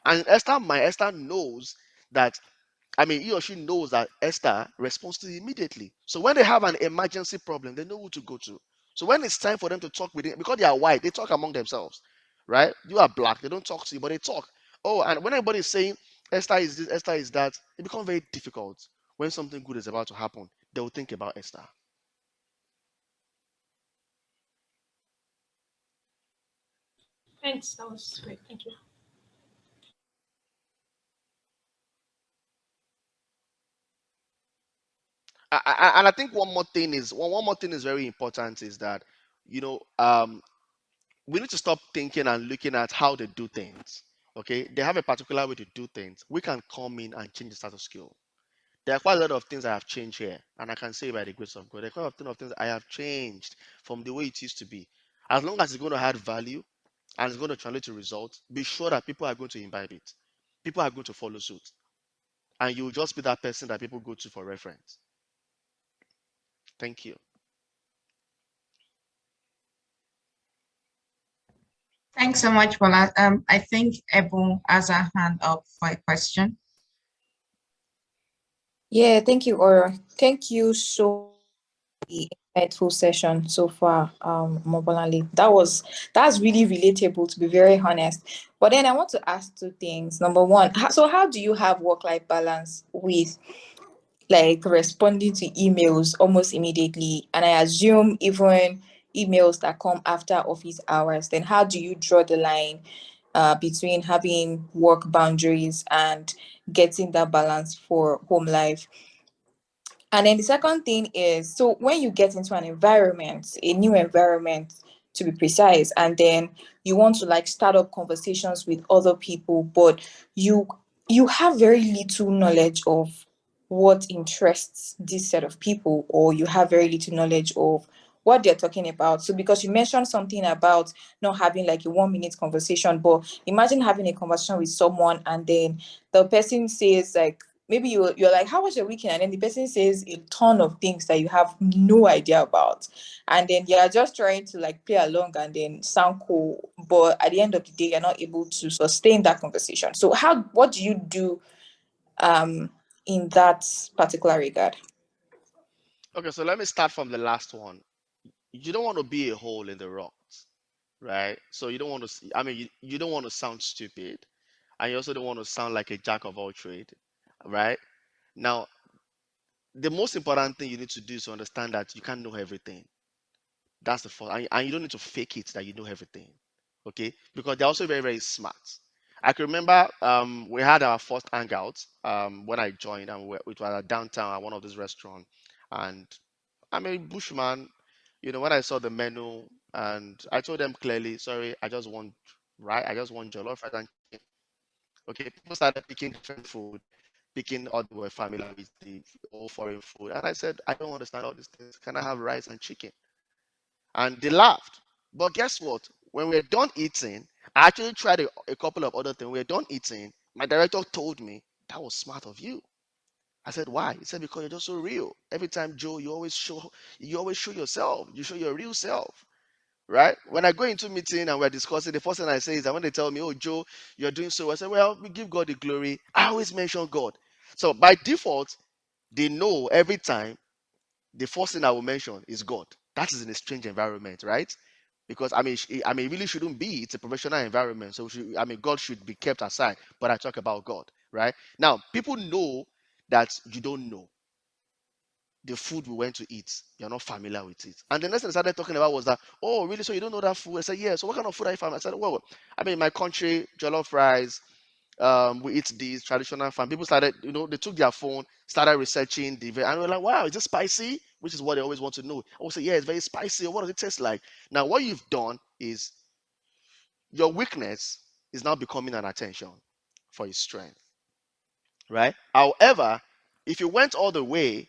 And Esther knows that, he or she knows that Esther responds to it immediately. So when they have an emergency problem, they know who to go to. So when it's time for them to talk with it, because they are white, they talk among themselves, right? You are black, they don't talk to you, but they talk. Oh, and when everybody is saying Esther is this, Esther is that, it becomes very difficult. When something good is about to happen, they will think about Esther. Thanks. That was great. Thank you. And I think one more thing is one more thing is very important is that, you know, we need to stop thinking and looking at how they do things. Okay, they have a particular way to do things. We can come in and change the status quo. There are quite a lot of things I have changed here, and I can say by the grace of God, there are quite a lot of things I have changed from the way it used to be. As long as it's going to add value and it's going to translate to results, be sure that people are going to imbibe it. People are going to follow suit, and you will just be that person that people go to for reference. Thank you. Thanks so much, Bola. I think Ebu has a hand up for a question. Yeah, thank you, Ora. Thank you so the insightful session so far, Mobolali. That's really relatable, to be very honest. But then I want to ask two things. Number one, so how do you have work-life balance with like responding to emails almost immediately? And I assume even emails that come after office hours, then how do you draw the line between having work boundaries and getting that balance for home life? And then the second thing is, so when you get into an environment, a new environment to be precise, and then you want to like start up conversations with other people, but you you have very little knowledge of what interests this set of people, or you have very little knowledge of what they're talking about. So because you mentioned something about not having like a 1 minute conversation, but imagine having a conversation with someone and then the person says like, maybe you're like, how was your weekend? And then the person says a ton of things that you have no idea about. And then you're just trying to like play along and then sound cool. But at the end of the day, you're not able to sustain that conversation. So what do you do in that particular regard? Okay, so let me start from the last one. You don't want to be a hole in the rocks, right? So you don't want to, I mean, you don't want to sound stupid, and you also don't want to sound like a jack of all trade, right? Now, the most important thing you need to do is to understand that you can't know everything. That's the first, and you don't need to fake it that you know everything, okay? Because they're also very, very smart. I can remember we had our first hangout when I joined, and it was at downtown at one of these restaurants. And I'm a bushman, when I saw the menu, and I told them clearly, sorry, I just want jollof rice and chicken. Okay, people started picking different food, picking all they were familiar with, the all foreign food. And I said, I don't understand all these things. Can I have rice and chicken? And they laughed. But guess what? When we were done eating, I actually tried a couple of other things. We were done eating. My director told me, that was smart of you. I said, why? He said, because you're just so real. Every time, Joe, you always show yourself. You show your real self. Right? When I go into meeting and we're discussing, the first thing I say is that when they tell me, oh, Joe, you're doing so, I say, well, we give God the glory. I always mention God. So by default, they know every time the first thing I will mention is God. That is in a strange environment, right? Because it really shouldn't be. It's a professional environment, so God should be kept aside. But I talk about God, right? Now, people know that you don't know the food we went to eat. You're not familiar with it. And the next thing I started talking about was that, oh, really? So you don't know that food? I said, yeah. So what kind of food are you from? I said, well, in my country, jollof rice, we eat this traditional farm. People started, they took their phone, started researching and we're like, wow, is it spicy? Which is what they always want to know. I would say, yeah, it's very spicy. What does it taste like? Now, what you've done is your weakness is now becoming an attention for your strength, right? However, if you went all the way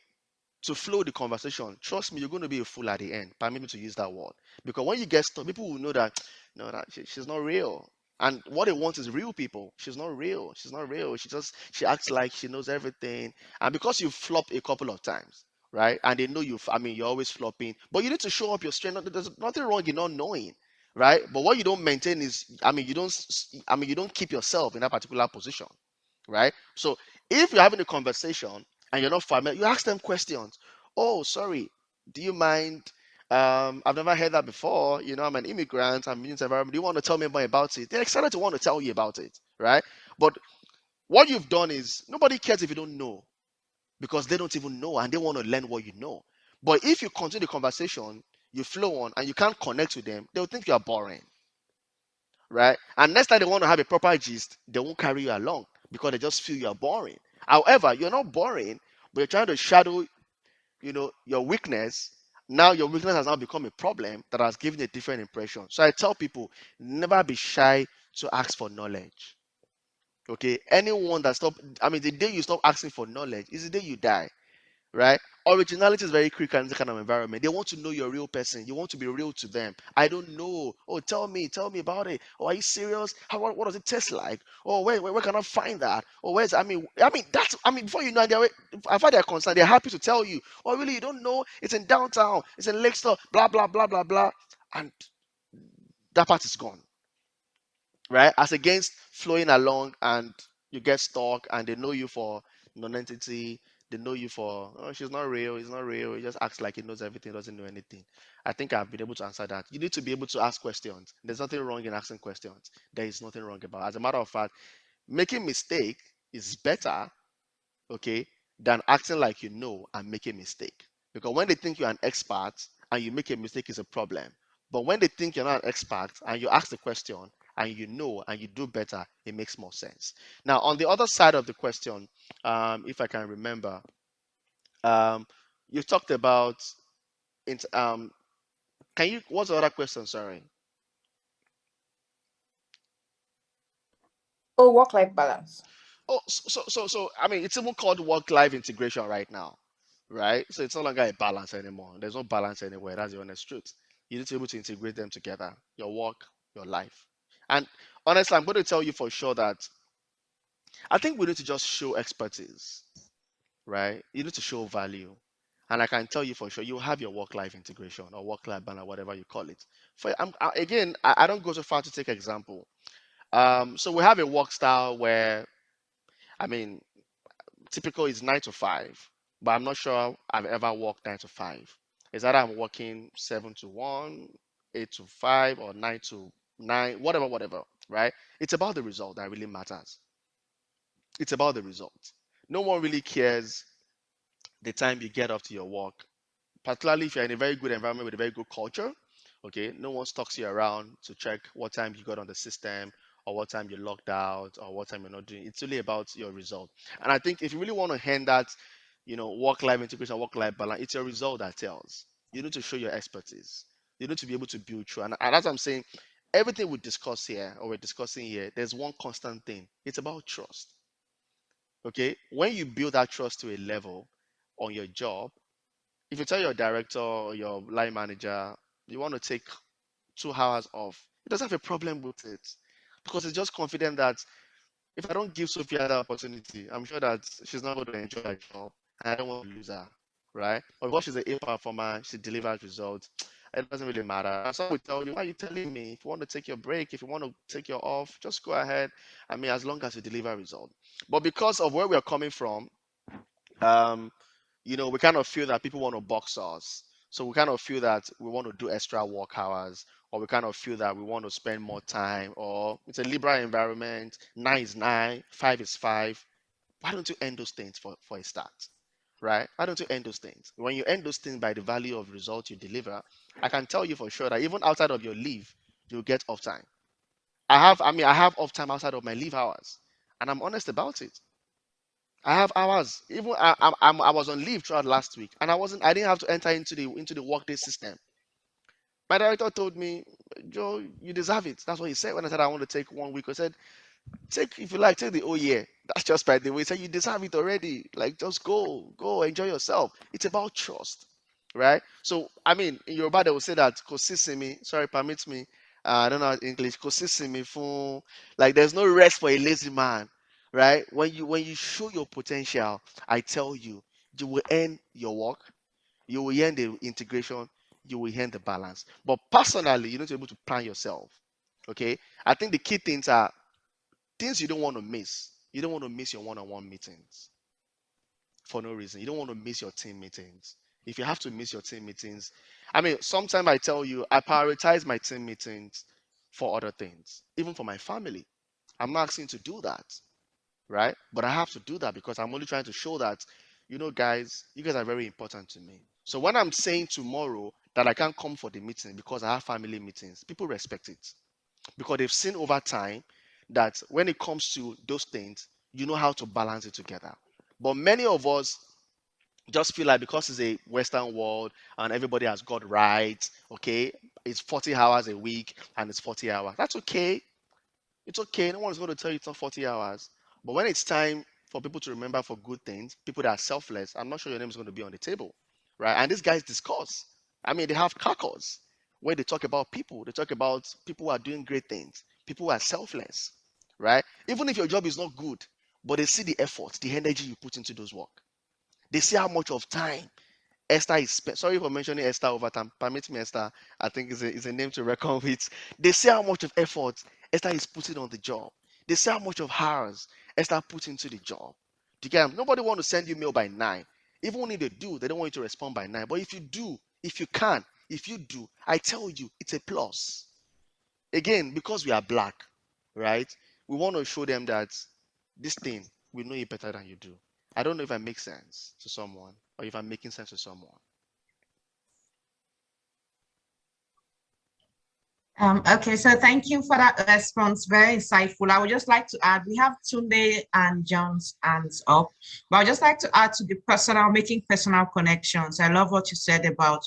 to flow the conversation, trust me, you're going to be a fool at the end. Permit me to use that word. Because when you get stuck, people will know that, no, she's not real. And what they want is real people. She's not real. She's not real. She acts like she knows everything. And because you flop a couple of times, right? And they know you're always flopping. But you need to show up your strength. There's nothing wrong in not knowing, right? But what you don't maintain is, you don't keep yourself in that particular position, right? So if you're having a conversation and you're not familiar, you ask them questions. Oh, sorry, do you mind? I've never heard that before. I'm an immigrant. I'm in this environment. Do you want to tell me more about it? They're excited to want to tell you about it, right? But what you've done is nobody cares if you don't know because they don't even know and they want to learn what you know. But if you continue the conversation, you flow on and you can't connect with them, they'll think you are boring, right? And next time they want to have a proper gist, they won't carry you along because they just feel you're boring. However, you're not boring, but you're trying to shadow your weakness, now your weakness has now become a problem that has given a different impression. So I tell people, never be shy to ask for knowledge. Okay, anyone that stop, I mean, the day you stop asking for knowledge is the day you die, right? Originality is very critical in this kind of environment. They want to know you're a real person. You want to be real to them. I don't know. Oh, tell me about it. Oh, are you serious? What does it taste like? Oh, where can I find that? Oh, where's, before you know, I've had their concern. They're happy to tell you. Oh, really? You don't know? It's in downtown. It's in Lakestar. Blah blah blah blah blah. And that part is gone, right? As against flowing along and you get stuck and they know you for non-entity, they know you for, oh, she's not real, he's not real, he just acts like he knows everything, doesn't know anything. I think I've been able to answer that. You need to be able to ask questions. There's nothing wrong in asking questions. There is nothing wrong about it. As a matter of fact, making mistake is better, okay, than acting like you know and make a mistake. Because when they think you're an expert and you make a mistake is a problem. But when they think you're not an expert and you ask the question and you know and you do better, it makes more sense. Now, on the other side of the question, if I can remember, you talked about, what's the other question? Sorry. Oh, work-life balance. Oh, so I mean, it's even called work-life integration right now, right? So it's no longer a balance anymore. There's no balance anywhere. That's the honest truth. You need to be able to integrate them together, your work, your life. And honestly, I'm going to tell you for sure that I think we need to just show expertise, right? You need to show value. And I can tell you for sure, you have your work-life integration or work-life balance, whatever you call it. Again, I don't go so far to take example. So we have a work style where, I mean, typical is 9 to 5, but I'm not sure I've ever worked 9 to 5. It's either I'm working 7 to 1, 8 to 5, or 9 to 9, whatever, right? It's about the result that really matters. It's about the result. No one really cares the time you get off to your work, particularly if you're in a very good environment with a very good culture. Okay, no one stalks you around to check what time you got on the system or what time you logged out or what time you're not doing. It's really about your result. And I think if you really want to hand that, work-life integration, work-life balance, it's your result that tells. You need to show your expertise. You need to be able to build through. And as I'm saying, everything we discuss here or we're discussing here, there's one constant thing. It's about trust. Okay, when you build that trust to a level on your job, if you tell your director or your line manager you want to take 2 hours off, he doesn't have a problem with it because he's just confident that if I don't give Sophia that opportunity, I'm sure that she's not going to enjoy her job and I don't want to lose her, right? Or because she's an A performer, she delivers results. It doesn't really matter. And some will tell you, why are you telling me? If you want to take your break, if you want to take your off, just go ahead. I mean, as long as you deliver results. But because of where we are coming from, um, we kind of feel that people want to box us. So we kind of feel that we want to do extra work hours, or we kind of feel that we want to spend more time, or it's a liberal environment. 9 is 9, 5 is 5. Why don't you end those things for a start? Right? Why don't you end those things? When you end those things by the value of results you deliver, I can tell you for sure that even outside of your leave, you'll get off time. I have off time outside of my leave hours, and I'm honest about it. I have hours. Even I was on leave throughout last week, and I didn't have to enter into the workday system. My director told me, Joe, you deserve it. That's what he said when I said I want to take 1 week. I said, take, if you like, take the whole year. That's just by the way. He said, you deserve it already. Like, just go, enjoy yourself. It's about trust, right? So, I mean, in Yoruba, they will say that, kosisimi, sorry, permit me. I don't know English. Kosisimi fun. Like, there's no rest for a lazy man, right? When you show your potential, I tell you, you will earn your work, you will earn the integration, you will earn the balance. But personally, you need to be able to plan yourself. Okay, I think the key things are things you don't want to miss. You don't want to miss your one-on-one meetings for no reason. You don't want to miss your team meetings. If you have to miss your team meetings, I mean, sometimes I tell you, I prioritize my team meetings for other things, even for my family. I'm not asking you to do that, right? But I have to do that because I'm only trying to show that, guys, you guys are very important to me. So when I'm saying tomorrow that I can't come for the meeting because I have family meetings, people respect it because they've seen over time that when it comes to those things, you know how to balance it together. But many of us, just feel like because it's a Western world and everybody has got rights, okay, it's 40 hours a week and it's 40 hours. That's okay. It's okay. No one's going to tell you it's not 40 hours. But when it's time for people to remember for good things, people that are selfless, I'm not sure your name is going to be on the table, right? And these guys discuss. I mean, they have caucus where they talk about people. They talk about people who are doing great things, people who are selfless, right? Even if your job is not good, but they see the effort, the energy you put into those work. They see how much of time Esther is spent. Sorry for mentioning Esther over time. Permit me, Esther. I think is a name to reckon with. They see how much of effort Esther is putting on the job. They see how much of hours Esther put into the job. Do you get it? Nobody want to send you mail by 9. Even if they do, they don't want you to respond by 9. But if you do, if you can, if you do, I tell you, it's a plus. Again, because we are black, right? We want to show them that this thing, we know it better than you do. I don't know if I make sense to someone or if I'm making sense to someone. Okay, so thank you for that response. Very insightful. I would just like to add, we have Tunde and John's hands up, but I'd just like to add to the personal, making personal connections. I love what you said about,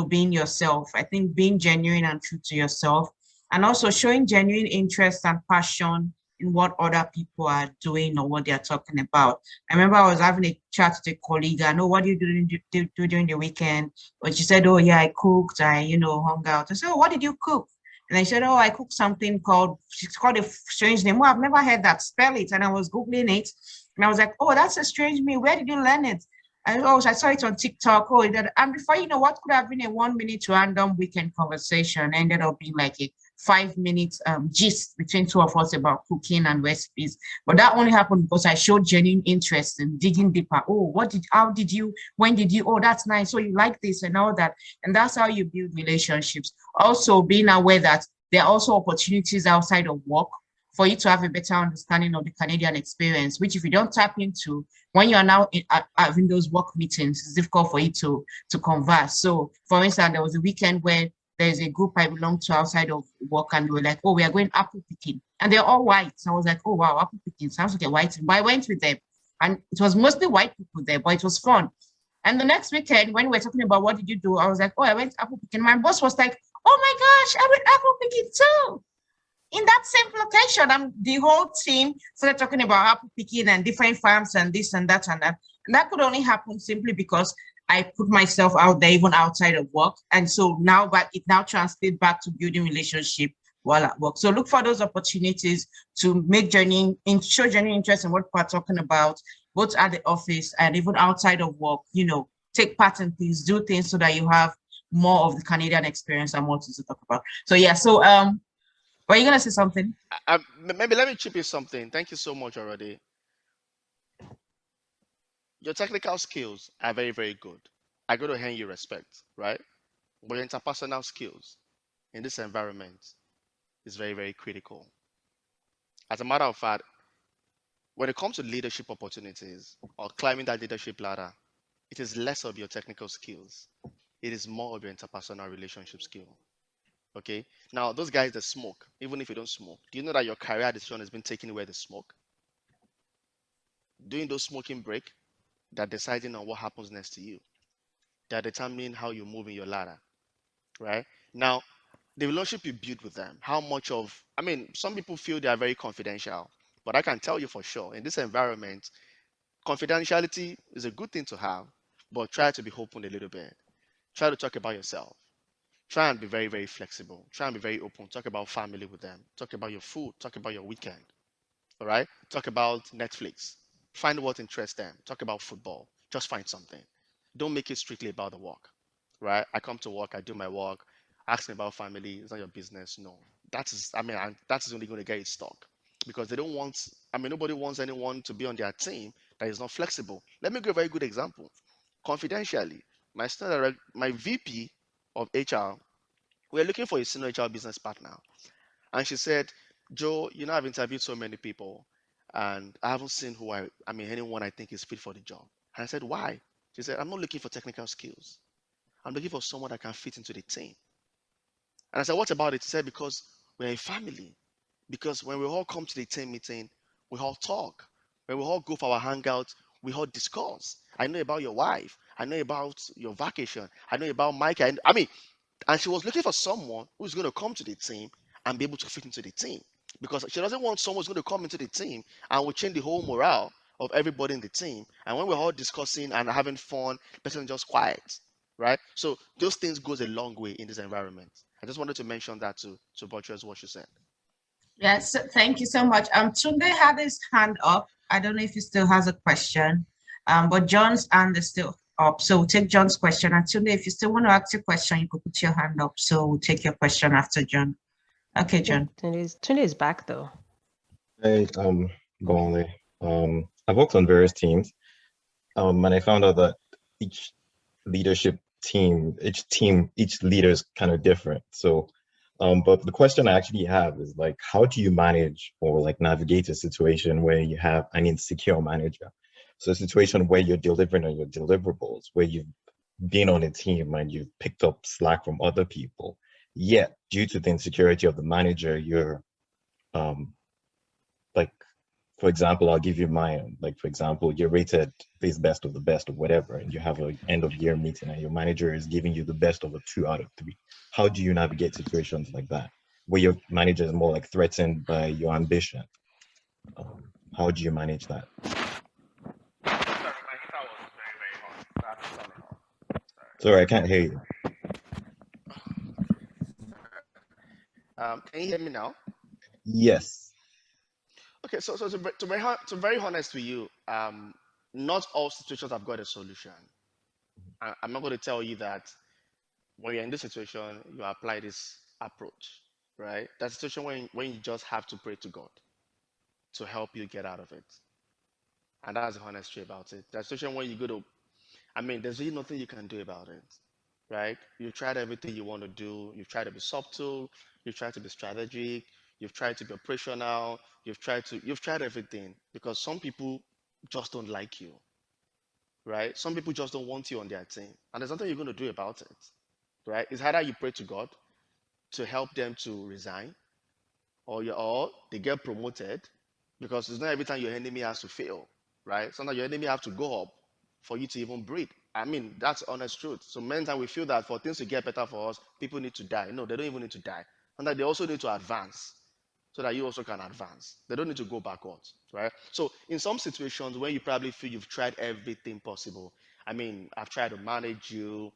being yourself. I think being genuine and true to yourself, and also showing genuine interest and passion in what other people are doing or what they're talking about. I remember I was having a chat with a colleague. I know, what do you do during the weekend? But she said, oh yeah, I cooked, I, hung out. I said, oh, what did you cook? And I said, oh, I cooked something it's called a strange name. Well, I've never heard that. Spell it. And I was Googling it. And I was like, oh, that's a strange name. Where did you learn it? And I saw it on TikTok. Oh, and before you know, what could have been a 1 minute random weekend conversation ended up being like a 5 minute gist between two of us about cooking and recipes. But that only happened because I showed genuine interest in digging deeper. Oh, how did you, when did you, oh, that's nice. So you like this and all that. And that's how you build relationships. Also being aware that there are also opportunities outside of work for you to have a better understanding of the Canadian experience, which if you don't tap into, when you're now having those work meetings, it's difficult for you to converse. So for instance, there was a weekend where there's a group I belong to outside of work, and they were like, oh, we are going apple picking. And they're all white. So I was like, oh, wow, apple picking sounds like a white thing. But I went with them. And it was mostly white people there, but it was fun. And the next weekend, when we were talking about what did you do, I was like, oh, I went apple picking. My boss was like, oh my gosh, I went apple picking too. In that same location, the whole team started talking about apple picking and different farms and this and that and that. And that could only happen simply because I put myself out there, even outside of work. And so now, but it now translates back to building relationship while at work. So look for those opportunities to show genuine interest in what we're talking about, both at the office and even outside of work. Take part in things, do things so that you have more of the Canadian experience and more to talk about. So yeah, so were you gonna say something? Maybe let me chip you something. Thank you so much already. Your technical skills are very, very good. I got to hand you respect, right? But your interpersonal skills in this environment is very, very critical. As a matter of fact, when it comes to leadership opportunities or climbing that leadership ladder, it is less of your technical skills. It is more of your interpersonal relationship skill. Okay. Now, those guys that smoke, even if you don't smoke, do you know that your career decision has been taken where they smoke? Doing those smoking break, they're deciding on what happens next to you. They're determining how you move in your ladder, right? Now, the relationship you build with them, how much of, I mean, some people feel they are very confidential, but I can tell you for sure, in this environment, confidentiality is a good thing to have, but try to be open a little bit. Try to talk about yourself. Try and be very, very flexible. Try and be very open. Talk about family with them. Talk about your food. Talk about your weekend. All right? Talk about Netflix. Find what interests them. Talk about football. Just find something. Don't make it strictly about the work. Right? I come to work, I do my work. Ask me about family. It's not your business. No. That is only going to get you stuck. Because they don't want, nobody wants anyone to be on their team that is not flexible. Let me give a very good example. Confidentially, my VP of HR, we're looking for a senior HR business partner. And she said, Joe, I've interviewed so many people and I haven't seen anyone I think is fit for the job. And I said, why? She said, I'm not looking for technical skills. I'm looking for someone that can fit into the team. And I said, what about it? She said, because we're a family. Because when we all come to the team meeting, we all talk. When we all go for our hangouts, we all discuss. I know about your wife. I know about your vacation. I know about Mike. I mean, and she was looking for someone who's going to come to the team and be able to fit into the team, because she doesn't want someone who's going to come into the team and will change the whole morale of everybody in the team. And when we're all discussing and having fun, the person is just quiet, right? So those things goes a long way in this environment. I just wanted to mention that to buttress what you said. Yes, thank you so much. Tunde had his hand up. I don't know if he still has a question, but John's hand is still up. So we'll take John's question. And Tunde, if you still want to ask your question, you could put your hand up. So we'll take your question after John. Okay, John. Tunde is back though. Hey, Bola. I've worked on various teams, and I found out that each leadership team, each leader is kind of different. So, but the question I actually have is like, how do you manage or like navigate a situation where you have an insecure manager? So a situation where you're delivering on your deliverables, where you've been on a team and you've picked up slack from other people, yet due to the insecurity of the manager, you're like, for example, I'll give you mine. Like, for example, you're rated this best of the best or whatever, and you have an end of year meeting and your manager is giving you the best of a 2 out of 3. How do you navigate situations like that, where your manager is more like threatened by your ambition? How do you manage that? Sorry, I can't hear you. Can you hear me now? Yes. Okay, so to be very honest with you, not all situations have got a solution. I'm not going to tell you that when you're in this situation, you apply this approach, right? That's a situation when you just have to pray to God to help you get out of it. And that's the honest truth about it. That's a situation when you go to, I mean, there's really nothing you can do about it, right? You've tried everything you want to do. You've tried to be subtle. You've tried to be strategic. You've tried to be operational. You've tried everything, because some people just don't like you, right? Some people just don't want you on their team, and there's nothing you're going to do about it, right? It's either you pray to God to help them to resign, or they get promoted, because it's not every time your enemy has to fail, right? Sometimes your enemy have to go up for you to even breathe. I mean, that's honest truth. So many times we feel that for things to get better for us, people need to die. No, they don't even need to die. Sometimes they also need to advance so that you also can advance. They don't need to go backwards, right? So in some situations where you probably feel you've tried everything possible, I mean, I've tried to manage you.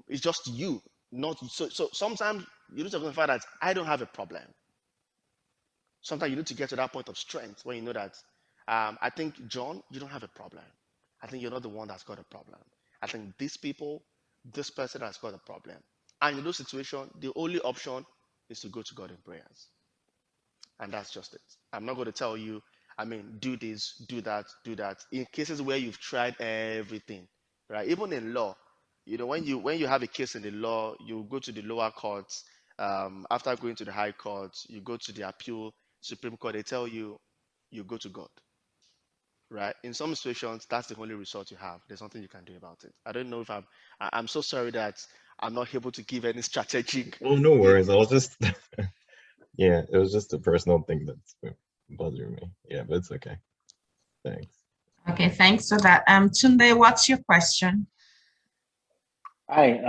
It's just you, not so. Sometimes you need to find that I don't have a problem. Sometimes you need to get to that point of strength when you know that. I think, John, you don't have a problem. I think you're not the one that's got a problem. I think this person has got a problem. And in those situations, the only option is to go to God in prayers. And that's just it. I'm not going to tell you, I mean, do this, do that, do that. In cases where you've tried everything, right? Even in law, you know, when you have a case in the law, you go to the lower courts. After going to the high court, you go to the appeal, Supreme Court. They tell you, you go to God, right? In some situations, that's the only resort you have. There's nothing you can do about it. I don't know if I'm so sorry that I'm not able to give any strategic. Oh, no worries. I was just, yeah, it was just a personal thing that's bothering me. Yeah, but it's okay. Thanks. Okay, thanks for that. Tunde, what's your question? Hi.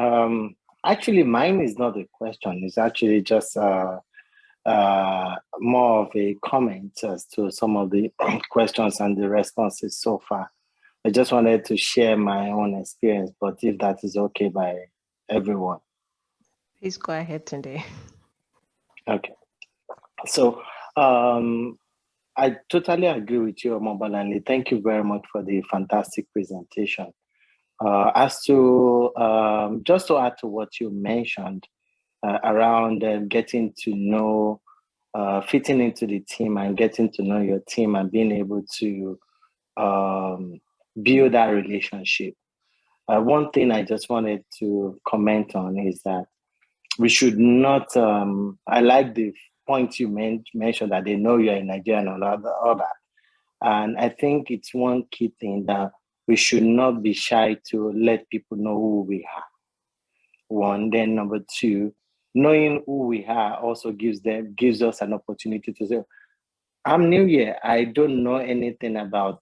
Actually, mine is not a question. It's actually just more of a comment as to some of the questions and the responses so far. I just wanted to share my own experience, but if that is okay by everyone. Please go ahead, Tunde. Okay. So I totally agree with you, Mobalanli. Thank you very much for the fantastic presentation. As to just to add to what you mentioned around getting to know, fitting into the team and getting to know your team and being able to build that relationship. One thing I just wanted to comment on is that we should not, I like the point you mentioned that they know you're in Nigeria and all that. And I think it's one key thing that we should not be shy to let people know who we are. One, then number two, knowing who we are also gives us an opportunity to say, I'm new here. I don't know anything about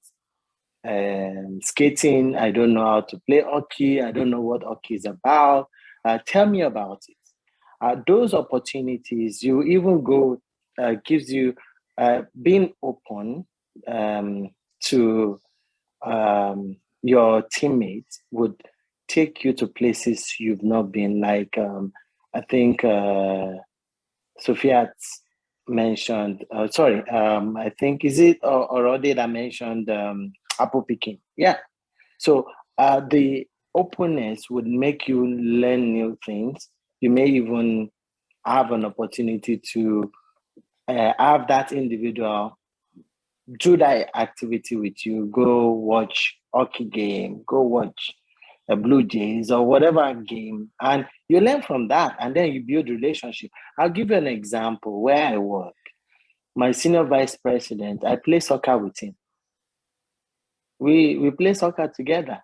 skating. I don't know how to play hockey. I don't know what hockey is about. Tell me about it. Those opportunities, you even go, gives you being open to your teammates would take you to places you've not been. Like I think Sophia mentioned. Sorry, I think is it already that mentioned apple picking? Yeah. So the openness would make you learn new things. You may even have an opportunity to have that individual do that activity with you. Go watch hockey game. Go watch the Blue Jays or whatever game, and you learn from that, and then you build relationship. I'll give you an example where I work. My senior vice president, I play soccer with him. We play soccer together.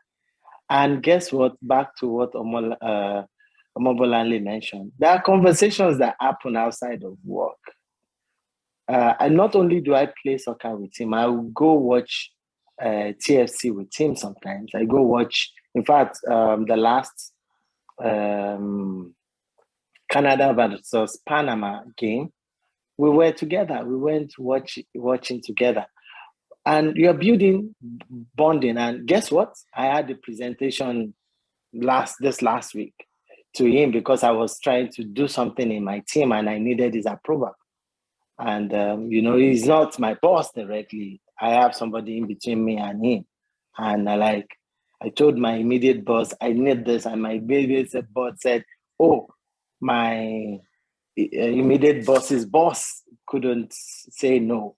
And guess what? Back to what Omobolanle mentioned. There are conversations that happen outside of work. And not only do I play soccer with him, I will go watch TFC with him sometimes. I go watch, in fact, the last Canada versus Panama game, we were together. We went watching together. And you're building bonding. And guess what? I had the presentation this last week to him because I was trying to do something in my team and I needed his approval. And he's not my boss directly. I have somebody in between me and him. And I told my immediate boss, I need this. And my immediate boss said, oh, my immediate boss's boss couldn't say no.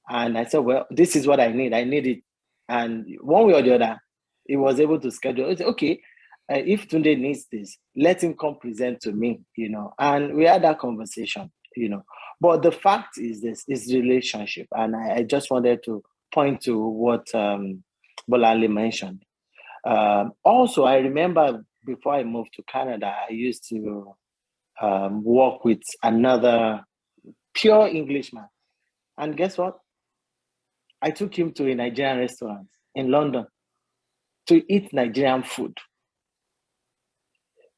And I said, well, this is what I need. I need it. And one way or the other, he was able to schedule. He said, okay, if Tunde needs this, let him come present to me, And we had that conversation, But the fact is this is relationship. And I just wanted to point to what Bolale mentioned. Also, I remember before I moved to Canada, I used to work with another pure Englishman. And guess what? I took him to a Nigerian restaurant in London to eat Nigerian food.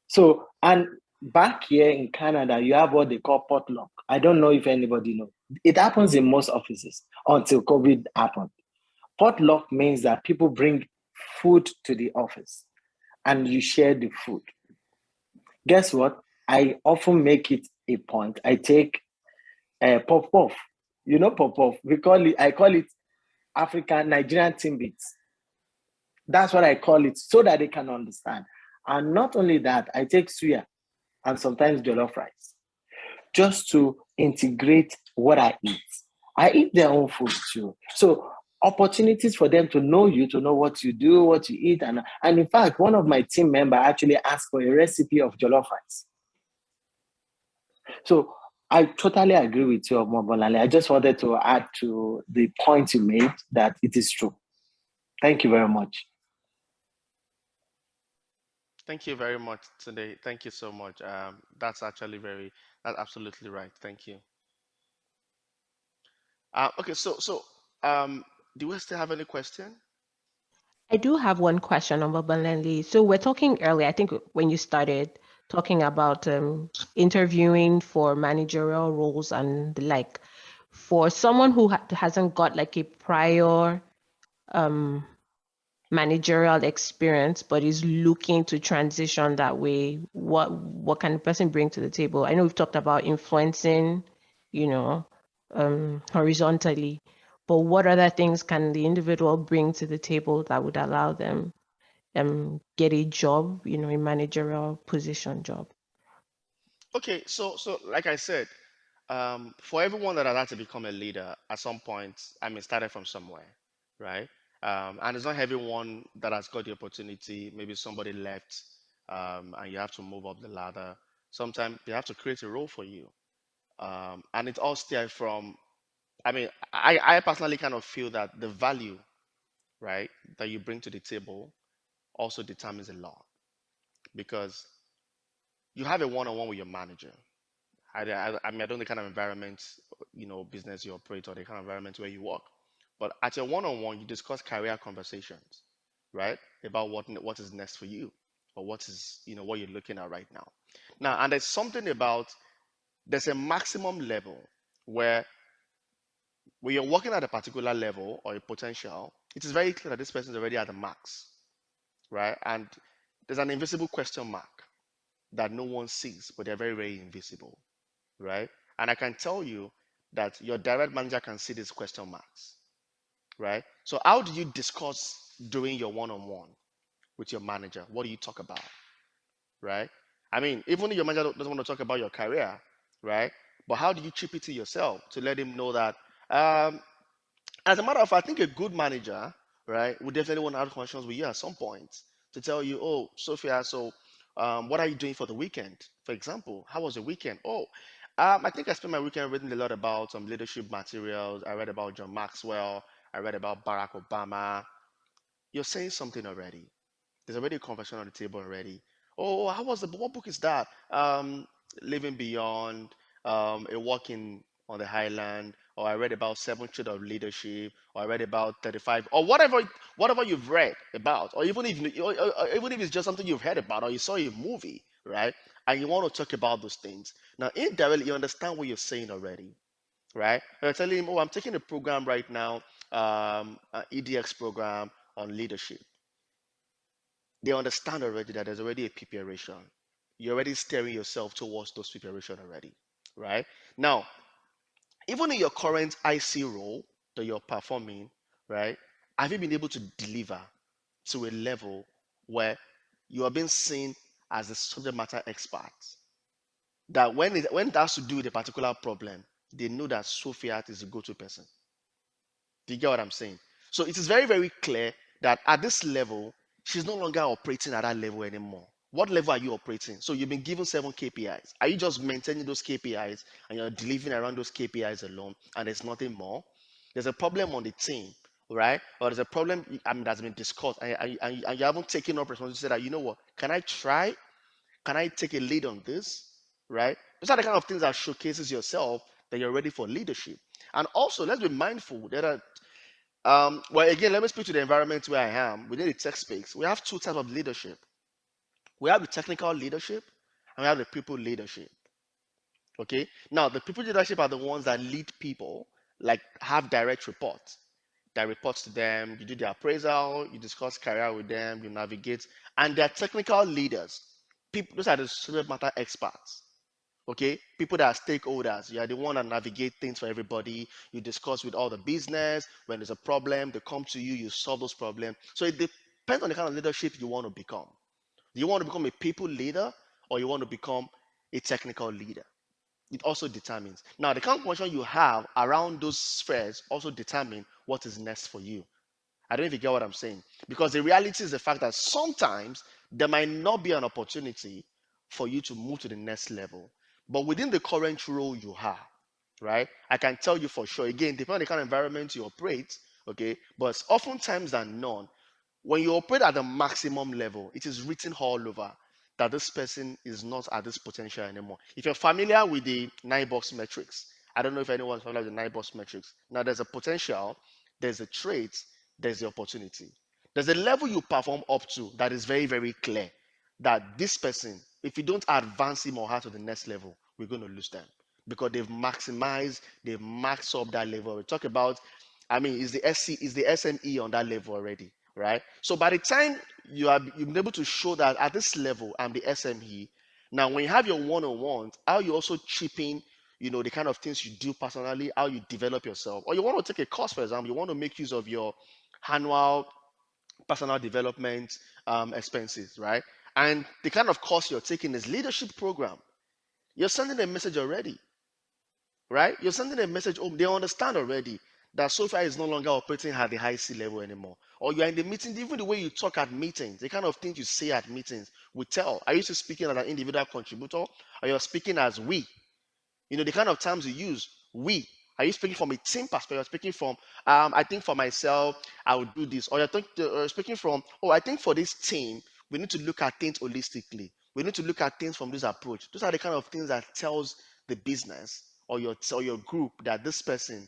So, and back here in Canada, you have what they call potluck. I don't know if anybody knows. It happens in most offices until COVID happened. Potluck means that people bring food to the office and you share the food. Guess what? I often make it a point. I take pop-off. You know pop-off. I call it African Nigerian Timbits. That's what I call it so that they can understand. And not only that, I take suya and sometimes jollof rice just to integrate what I eat. I eat their own food too. So opportunities for them to know you, to know what you do, what you eat. And in fact, one of my team members actually asked for a recipe of jollof rice. So I totally agree with you, Mobolale. I just wanted to add to the point you made that it is true. Thank you very much. Thank you very much today. Thank you so much. That's absolutely right. Thank you. Okay, so do we still have any question? I do have one question on Babalanli. So we're talking earlier, I think when you started talking about interviewing for managerial roles and the like, for someone who hasn't got like a prior managerial experience but is looking to transition that way, what can the person bring to the table? I know we've talked about influencing, horizontally, but what other things can the individual bring to the table that would allow them get a job, a managerial position job? Okay, so like I said, for everyone that has had to become a leader at some point, started from somewhere, right? And it's not everyone that has got the opportunity. Maybe somebody left, and you have to move up the ladder. Sometimes they have to create a role for you, and it all stems from. I personally kind of feel that the value, right, that you bring to the table also determines a lot because you have a one-on-one with your manager. I don't know the kind of environment, business you operate or the kind of environment where you work. But at your one-on-one, you discuss career conversations, right? About what is next for you, or what is, what you're looking at right now. Now, and there's something about, there's a maximum level where when you're working at a particular level or a potential, it is very clear that this person is already at the max, right? And there's an invisible question mark that no one sees, but they're very, very invisible, right? And I can tell you that your direct manager can see these question marks, right? So how do you discuss during your one-on-one with your manager? What do you talk about, right? I mean, even if your manager doesn't want to talk about your career, right? But how do you chip it to yourself to let him know that, as a matter of fact, I think a good manager, right, would definitely want to have conversations with you at some point to tell you, oh, Sophia, so what are you doing for the weekend? For example, how was the weekend? Oh, I think I spent my weekend reading a lot about some leadership materials. I read about John Maxwell. I read about Barack Obama. You're saying something already. There's already a conversation on the table already. Oh, how was what book is that? Living Beyond, A Walk on the Highland, or I read about Seven Traits of Leadership, or I read about 35, or whatever you've read about, or even if it's just something you've heard about, or you saw a movie, right? And you want to talk about those things. Now, indirectly, you understand what you're saying already, right? You're telling him, oh, I'm taking a program right now, an EDX program on leadership. They understand already that there's already a preparation. You're already steering yourself towards those preparation already, right? Now, even in your current IC role that you're performing, right? Have you been able to deliver to a level where you are being seen as a subject matter expert? That when it has to do with a particular problem, they know that Sophia is a go-to person. Do you get what I'm saying? So it is very, very clear that at this level, she's no longer operating at that level anymore. What level are you operating? So you've been given 7 KPIs. Are you just maintaining those KPIs and you're delivering around those KPIs alone and there's nothing more? There's a problem on the team, right? Or there's a problem that's been discussed and you haven't taken up responsibility to say that, you know what, can I try? Can I take a lead on this? Right? Those are the kind of things that showcases yourself that you're ready for leadership. And also, let's be mindful that well, again, let me speak to the environment where I am. Within the tech space, we have 2 types of leadership. We have the technical leadership and we have the people leadership. Okay? Now, the people leadership are the ones that lead people, like have direct reports. That reports to them, you do the appraisal, you discuss career with them, you navigate, and they're technical leaders. People, those are the subject matter experts. Okay, people that are stakeholders, you are the one that navigate things for everybody. You discuss with all the business. When there's a problem, they come to you, you solve those problems. So it depends on the kind of leadership you want to become. Do you want to become a people leader or you want to become a technical leader? It also determines. Now, the kind of conversation you have around those spheres also determine what is next for you. I don't know if you get what I'm saying. Because the reality is the fact that sometimes there might not be an opportunity for you to move to the next level. But within the current role you have, right? I can tell you for sure, again, depending on the kind of environment you operate, okay, but oftentimes than none, when you operate at the maximum level, it is written all over that this person is not at this potential anymore. If you're familiar with the 9-box metrics, I don't know if anyone's familiar with the 9-box metrics. Now, there's a potential, there's a trait, there's the opportunity. There's a level you perform up to that is very, very clear that this person, if you don't advance him or her to the next level, we're going to lose them because they've maximized, they've maxed up that level. We talk about, I mean, is the SME on that level already, right? So by the time you've been able to show that at this level, I'm the SME. Now, when you have your one-on-ones, how you also chip in, the kind of things you do personally, how you develop yourself, or you want to take a course, for example, you want to make use of your annual personal development expenses, right? And the kind of course you're taking is leadership program. You're sending a message already, right? You're sending a message home. They understand already that Sophia is no longer operating at the high C level anymore. Or you're in the meeting, even the way you talk at meetings, the kind of things you say at meetings, we tell. Are you still speaking as an individual contributor, or you're speaking as we? The kind of terms you use, we. Are you speaking from a team perspective? You're speaking from, I think for myself, I would do this. Or you're speaking from, oh, I think for this team, we need to look at things holistically. We need to look at things from this approach. Those are the kind of things that tells the business or your group that this person,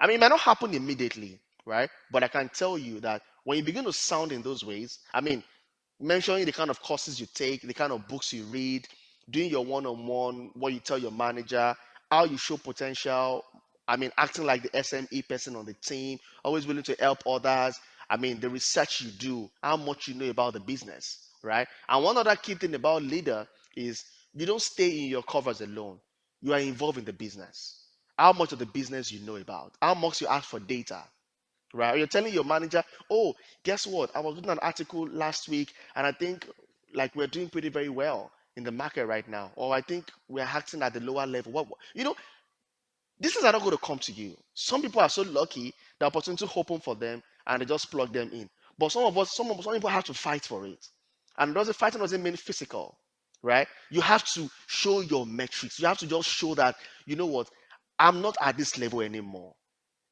I mean, it might not happen immediately, right? But I can tell you that when you begin to sound in those ways, I mean, mentioning the kind of courses you take, the kind of books you read, doing your one-on-one, what you tell your manager, how you show potential. I mean, acting like the SME person on the team, always willing to help others. I mean, the research you do, how much you know about the business, right? And one other key thing about leader is you don't stay in your covers alone. You are involved in the business. How much of the business you know about? How much you ask for data? Right? You're telling your manager, oh, guess what? I was reading an article last week, and I think like we're doing pretty very well in the market right now, or I think we're acting at the lower level. You know, this is not going to come to you. Some people are so lucky the opportunity open for them, and they just plug them in. But some of us, some people have to fight for it, and fighting doesn't mean physical, right? You have to show your metrics. You have to just show that you know what, I'm not at this level anymore.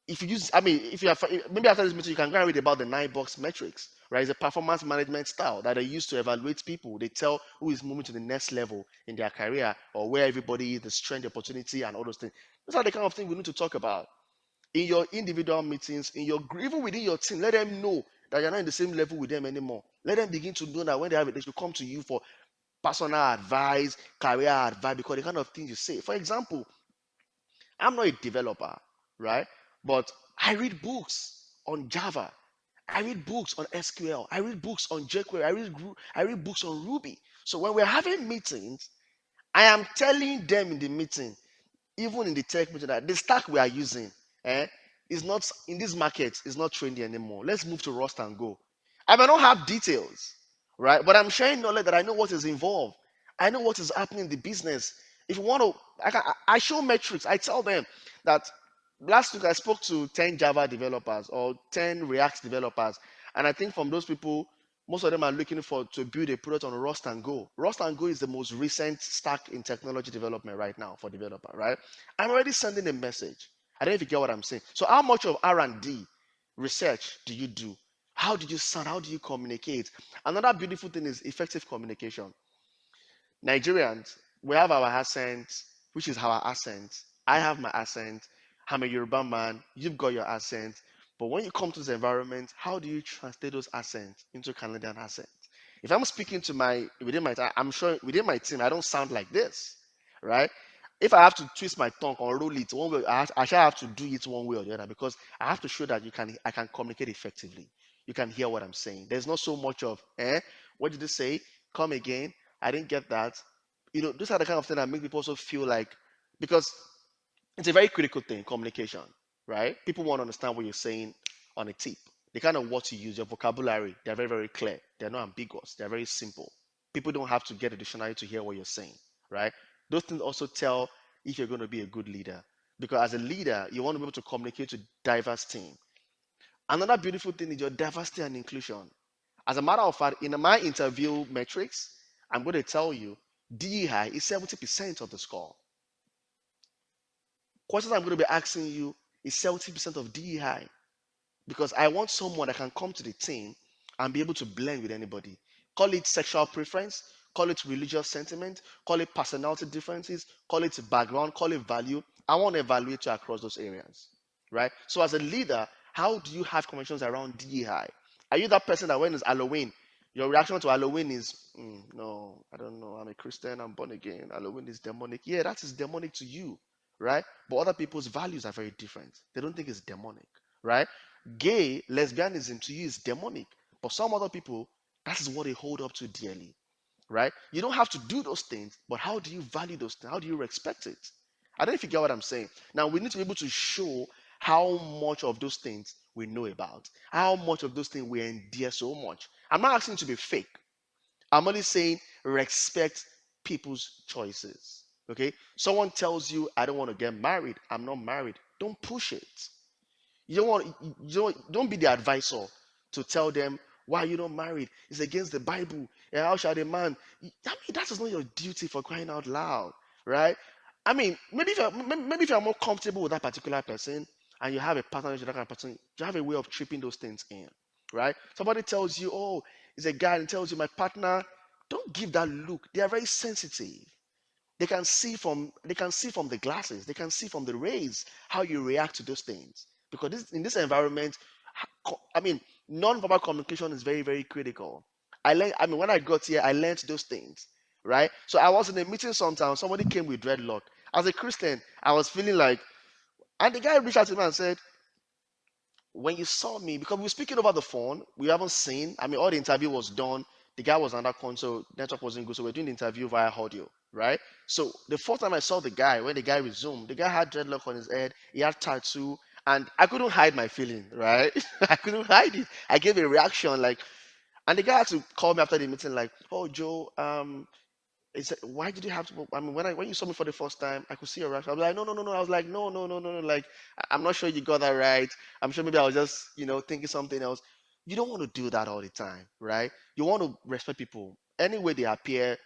If you use, I mean, if you have, maybe after this meeting, you can go and read about the 9 box metrics, right? It's a performance management style that they use to evaluate people. They tell who is moving to the next level in their career or where everybody is, the strength, the opportunity, and all those things. Those are the kind of things we need to talk about in your individual meetings, in your even within your team. Let them know that you're not in the same level with them anymore. Let them begin to know that when they have it, they should come to you for personal advice, career advice, because the kind of things you say. For example, I'm not a developer, right? But I read books on Java. I read books on SQL. I read books on jQuery. I read books on Ruby. So when we're having meetings, I am telling them in the meeting, even in the tech meeting, that the stack we are using is not in this market, is not trendy anymore. Let's move to Rust and Go. I may not have details, right? But I'm sharing knowledge that I know what is involved. I know what is happening in the business. If you want to, I show metrics. I tell them that last week I spoke to 10 Java developers or 10 React developers, and I think from those people, most of them are looking for to build a product on Rust and Go. Rust and Go is the most recent stack in technology development right now for developer, right? I'm already sending a message. I don't know if you get what I'm saying. So how much of R&D research do you do? How do you sound? How do you communicate? Another beautiful thing is effective communication. Nigerians, we have our accent, which is our accent. I have my accent. I'm a Yoruba man. You've got your accent. But when you come to this environment, how do you translate those accents into Canadian accent? If I'm speaking to I'm sure within my team, I don't sound like this, right? If I have to twist my tongue or roll it one way, I shall have to do it one way or the other because I have to show that I can communicate effectively. You can hear what I'm saying. There's not so much of, what did you say? Come again. I didn't get that. You know, those are the kind of things that make people also feel like, because it's a very critical thing, communication, right? People want to understand what you're saying on a tip. The kind of words you use, your vocabulary, they're very, very clear. They're not ambiguous. They're very simple. People don't have to get a dictionary to hear what you're saying, right? Those things also tell if you're going to be a good leader. Because as a leader, you want to be able to communicate to diverse team. Another beautiful thing is your diversity and inclusion. As a matter of fact, in my interview metrics, I'm going to tell you DEI is 70% of the score. Questions I'm going to be asking you is 70% of DEI because I want someone that can come to the team and be able to blend with anybody. Call it sexual preference, call it religious sentiment, call it personality differences, call it background, call it value. I want to evaluate you across those areas, right? So as a leader, how do you have conversations around DEI? Are you that person that when it's Halloween, your reaction to Halloween is, no, I don't know, I'm a Christian, I'm born again, Halloween is demonic. Yeah, that is demonic to you, right? But other people's values are very different. They don't think it's demonic, right? Gay, lesbianism to you is demonic. But some other people, that is what they hold up to dearly, right? You don't have to do those things, but how do you value those things? How do you respect it? I don't know if you get what I'm saying. Now, we need to be able to show how much of those things we know about, how much of those things we endear so much. I'm not asking you to be fake. I'm only saying respect people's choices. Okay? Someone tells you, I don't want to get married, I'm not married. Don't push it. You don't be the advisor to tell them why you're not married. It's against the Bible. And how shall a man? I mean, that is not your duty, for crying out loud, right? I mean, maybe if you're more comfortable with that particular person and you have a partner with that kind of person, you have a way of tripping those things in, right? Somebody tells you, oh, it's a guy and tells you my partner. Don't give that look. They are very sensitive. They can see from the glasses. They can see from the rays how you react to those things. Because in this environment, I mean, non-verbal communication is very, very critical. When I got here, I learned those things, right? So I was in a meeting sometimes, somebody came with dreadlock. As a Christian, I was feeling like, and the guy reached out to me and said, when you saw me, because we were speaking over the phone, we haven't seen. I mean, all the interview was done. The guy was under console, network wasn't good, so we're doing the interview via audio, right? So the first time I saw the guy, when the guy resumed, the guy had dreadlock on his head, he had tattoo, and I couldn't hide my feeling, right? I couldn't hide it. I gave a reaction like, and the guy had to call me after the meeting, like, "Oh, Joe, he said, why did you have to? I mean, when you saw me for the first time, I could see your reaction. I was like, no, no, no, no. I was like, no, no, no, no, no. Like, I'm not sure you got that right. I'm sure maybe I was just, thinking something else. You don't want to do that all the time, right? You want to respect people. Any way they appear,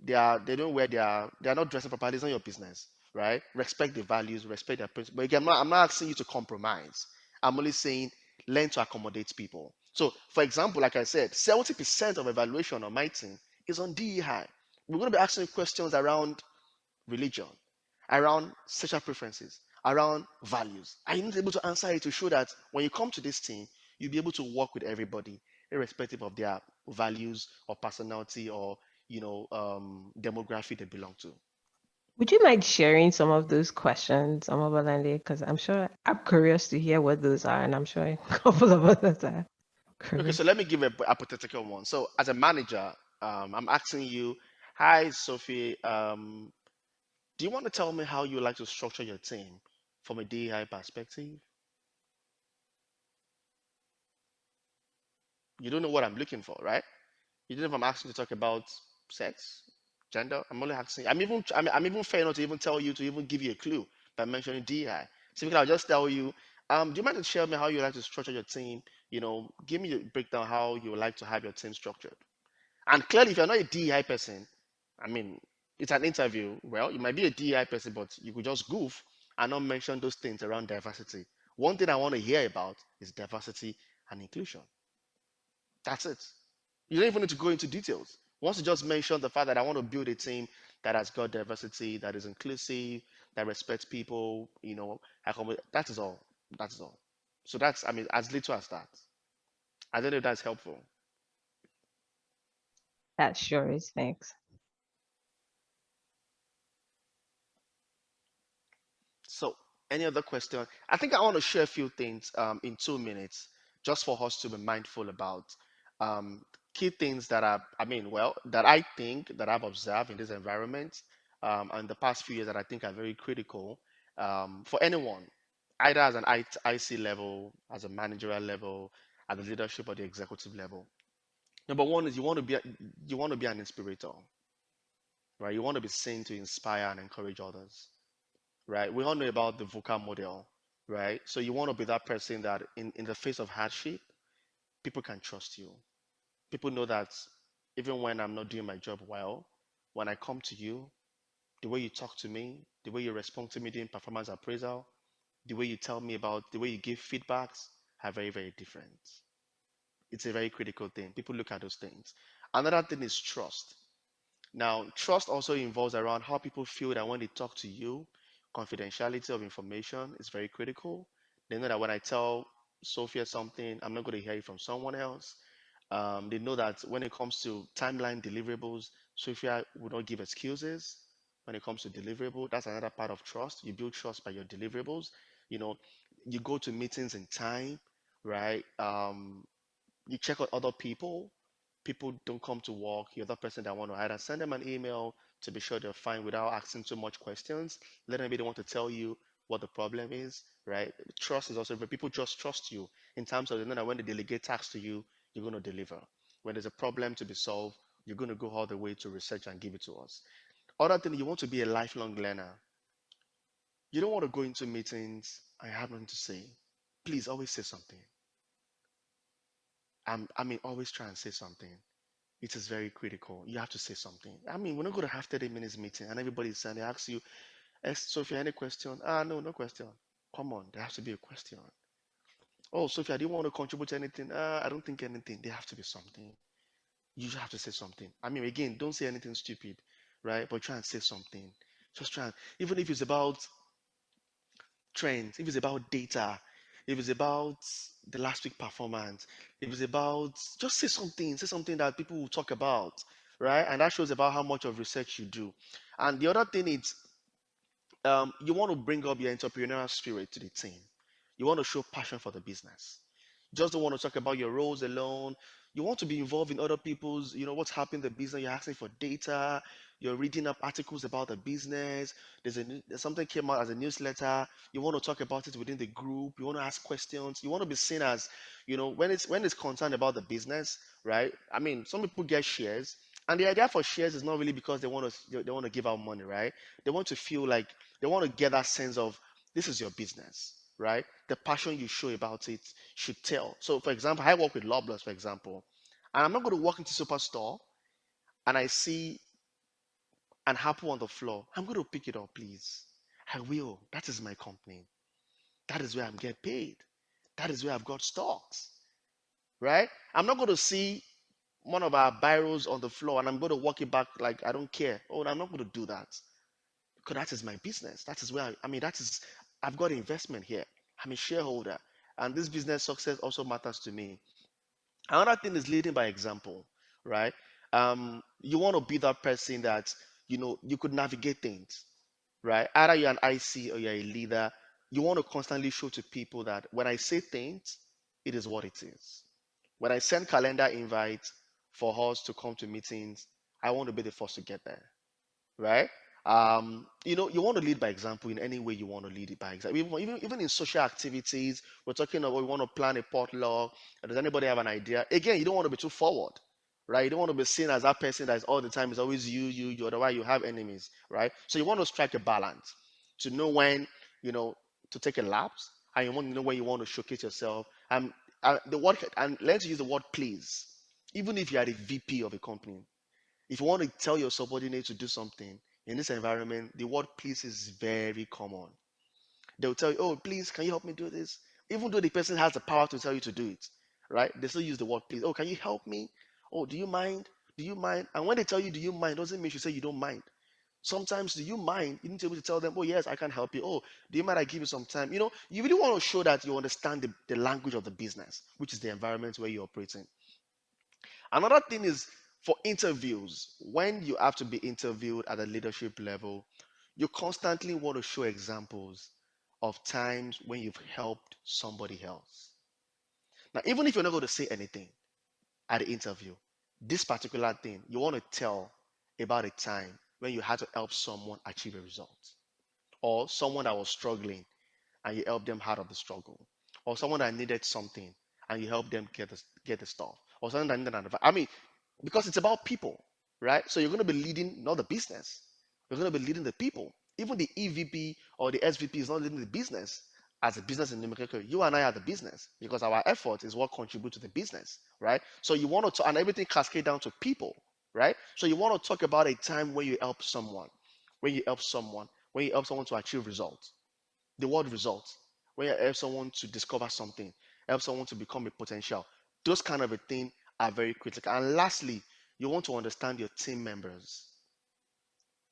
they don't wear they're not dressing properly. It's not your business, right? Respect the values, respect their principles. But again, I'm not asking you to compromise. I'm only saying learn to accommodate people. So, for example, like I said, 70% of evaluation on my team is on DEI. We're going to be asking questions around religion, around sexual preferences, around values. And you need to be able to answer it to show that when you come to this team, you'll be able to work with everybody, irrespective of their values or personality or demography they belong to. Would you mind sharing some of those questions, Omobalande? Because I'm sure I'm curious to hear what those are, and I'm sure a couple of others are Okay, curious. so let me give a hypothetical one. So as a manager, I'm asking you, hi Sophie, do you want to tell me how you like to structure your team from a DEI perspective? You don't know what I'm looking for, right? You don't know if I'm asking to talk about sex, gender. I'm only asking. I'm even fair enough to even tell you to even give you a clue by mentioning DEI. So I'll just tell you. Do you mind to share me how you like to structure your team? Give me a breakdown how you would like to have your team structured. And clearly, if you're not a DEI person, I mean, it's an interview. Well, you might be a DEI person, but you could just goof and not mention those things around diversity. One thing I want to hear about is diversity and inclusion. That's it. You don't even need to go into details. Once you just mention the fact that I want to build a team that has got diversity, that is inclusive, that respects people, that is all. That is all. So that's, I mean, as little as that. I don't know if that's helpful. That sure is. Thanks. So, any other question? I think I want to share a few things in 2 minutes, just for us to be mindful about um, key things that that I think that I've observed in this environment and the past few years that I think are very critical for anyone, either as an IC level, as a managerial level, at the leadership or the executive level. Number one is you want to be an inspirator, right? You want to be seen to inspire and encourage others, right? We all know about the VUCA model, right? So you want to be that person that in the face of hardship, people can trust you. People know that even when I'm not doing my job well, when I come to you, the way you talk to me, the way you respond to me during performance appraisal, the way you tell me about, the way you give feedbacks are very, very different. It's a very critical thing. People look at those things. Another thing is trust. Now, trust also involves around how people feel that when they talk to you, confidentiality of information is very critical. They know that when I tell Sophia something, I'm not going to hear it from someone else. They know that when it comes to timeline deliverables, Sophia would not give excuses. When it comes to deliverable, that's another part of trust. You build trust by your deliverables. You know, you go to meetings in time, right? You check on other people. People don't come to work. You're the person that want to either send them an email to be sure they're fine without asking too much questions. Let them be the one to tell you what the problem is, right? Trust is also when people just trust you in terms of they know that when they delegate tasks to you, you're going to deliver. When there's a problem to be solved, you're going to go all the way to research and give it to us. Other thing, you want to be a lifelong learner. You don't want to go into meetings and have nothing to say. Please always say something. Always try and say something. It is very critical. You have to say something. We're not going to have 30 minutes meeting and everybody's saying, they ask you, Sophia, any question? No, no question. Come on, there has to be a question. Oh, Sophia, do you want to contribute to anything? I don't think anything. There has to be something. You just have to say something. Again, don't say anything stupid, right? But try and say something. Just try and, even if it's about trends, if it's about data, if it's about the last week performance, if it's about, just say something that people will talk about, right? And that shows about how much of research you do. And the other thing is, you want to bring up your entrepreneurial spirit to the team. You want to show passion for the business. Just don't want to talk about your roles alone. You want to be involved in other people's, what's happening in the business. You're asking for data. You're reading up articles about the business. There's something came out as a newsletter. You want to talk about it within the group. You want to ask questions. You want to be seen as, when it's concerned about the business, right? I mean, some people get shares, and the idea for shares is not really because they want to give out money, right? They want to feel like they want to get that sense of this is your business, right? The passion you show about it should tell. So, for example, I work with Loblaws, for example, and I'm not going to walk into Superstore and I see an apple on the floor. I'm going to pick it up, please. I will. That is my company. That is where I'm getting paid. That is where I've got stocks, right? I'm not going to see one of our biros on the floor and I'm going to walk it back like I don't care. Oh, I'm not going to do that because that is my business. That is where I've got investment here. I'm a shareholder, and this business success also matters to me. Another thing is leading by example, right? You want to be that person that you could navigate things, right? Either you're an IC or you're a leader. You want to constantly show to people that when I say things, it is what it is. When I send calendar invites for us to come to meetings, I want to be the first to get there, right? You want to lead by example in any way you want to lead it by example. Even in social activities, we're talking about we want to plan a potluck. Does anybody have an idea? Again, you don't want to be too forward, right? You don't want to be seen as that person that is all the time is always you. Otherwise, you have enemies, right? So you want to strike a balance to know when to take a lapse, and you want to know when you want to showcase yourself. The word, and let's use the word please. Even if you are the VP of a company, if you want to tell your subordinate to do something in this environment, the word please is very common. They'll tell you, oh, please, can you help me do this? Even though the person has the power to tell you to do it, right? They still use the word please. Oh, can you help me? Oh, do you mind? Do you mind? And when they tell you, do you mind, doesn't mean you say you don't mind. Sometimes, do you mind? You need to be able to tell them, oh, yes, I can help you. Oh, do you mind I give you some time? You really want to show that you understand the language of the business, which is the environment where you operate in. Another thing is for interviews, when you have to be interviewed at a leadership level, you constantly want to show examples of times when you've helped somebody else. Now, even if you're not going to say anything at the interview, this particular thing, you want to tell about a time when you had to help someone achieve a result, or someone that was struggling and you helped them out of the struggle, or someone that needed something and you helped them get the stuff, or something that needed an advice. I mean, because it's about people, right? So you're going to be leading not the business, you're going to be leading the people. Even the EVP or the SVP is not leading the business as a business in Numerical. You and I are the business because our effort is what contributes to the business, right? So you want to, and everything cascade down to people, right? So you want to talk about a time when you help someone, when you help someone to achieve results. The word results, when you help someone to discover something, help someone to become a potential. Those kind of a thing are very critical. And lastly, you want to understand your team members.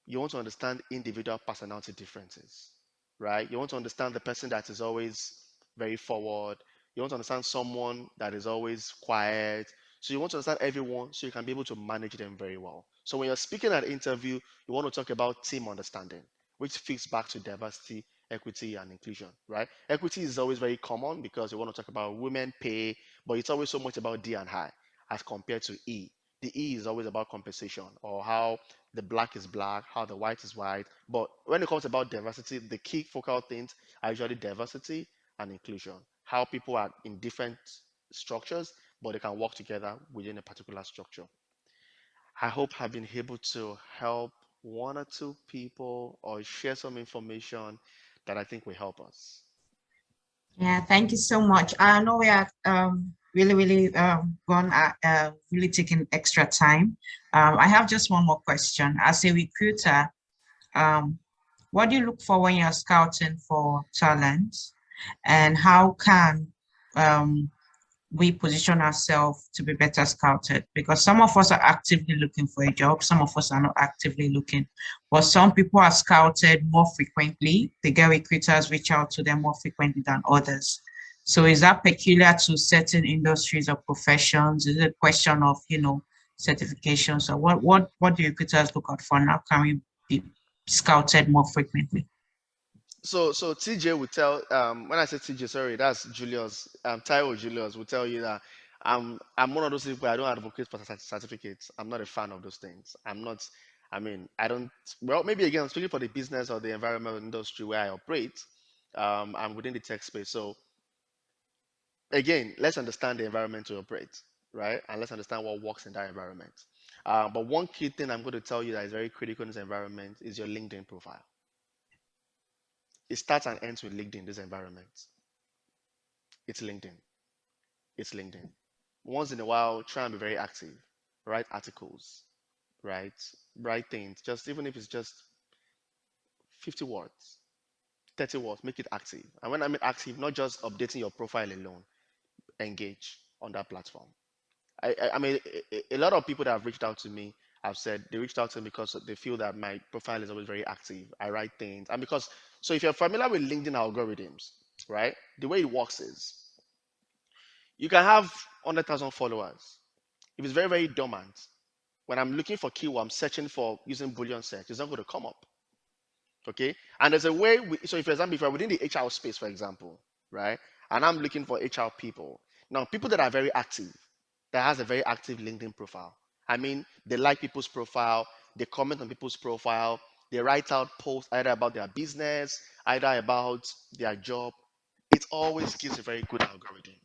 You want to understand individual personality differences, right? You want to understand the person that is always very forward. You want to understand someone that is always quiet. So you want to understand everyone so you can be able to manage them very well. So when you're speaking at an interview, you want to talk about team understanding, which fits back to diversity, equity, and inclusion, right? Equity is always very common because you want to talk about women pay, but it's always so much about D and I as compared to E. The E is always about compensation or how the black is black, how the white is white. But when it comes about diversity, the key focal things are usually diversity and inclusion. How people are in different structures, but they can work together within a particular structure. I hope I've been able to help one or two people or share some information that I think will help us. Yeah, thank you so much. I know we are really really taking extra time. I have just one more question. As a recruiter, what do you look for when you're scouting for talent, and how can we position ourselves to be better scouted? Because some of us are actively looking for a job, some of us are not actively looking, but some people are scouted more frequently. They get recruiters reach out to them more frequently than others. So is that peculiar to certain industries or professions? Is it a question of, certification? So what do recruiters look out for? Now can we be scouted more frequently? So TJ would tell when I say TJ, sorry, that's Julius. Taiwo Julius will tell you that I'm one of those people. I don't advocate for certificates. I'm not a fan of those things. I'm not. I mean, I don't. Well, maybe again, I'm speaking for the business or the environmental industry where I operate. I'm within the tech space. So again, let's understand the environment to operate, right? And let's understand what works in that environment. But one key thing I'm going to tell you that is very critical in this environment is your LinkedIn profile. It starts and ends with LinkedIn, this environment. It's LinkedIn. It's LinkedIn. Once in a while, try and be very active. Write articles, right? Write things, just even if it's just 50 words, 30 words, make it active. And when I mean active, not just updating your profile alone, engage on that platform. I mean, a lot of people that have reached out to me have said they reached out to me because they feel that my profile is always very active. I write things. And because, so if you're familiar with LinkedIn algorithms, right, the way it works is you can have 100,000 followers. If it's very, very dormant, when I'm looking for keyword, I'm searching for using Boolean search, it's not going to come up. Okay. And there's a way, so if, for example, if you're within the HR space, for example, right, and I'm looking for HR people, now people that are very active, that has a very active LinkedIn profile. I mean, they like people's profile, they comment on people's profile, they write out posts either about their business, either about their job. It always gives a very good algorithm.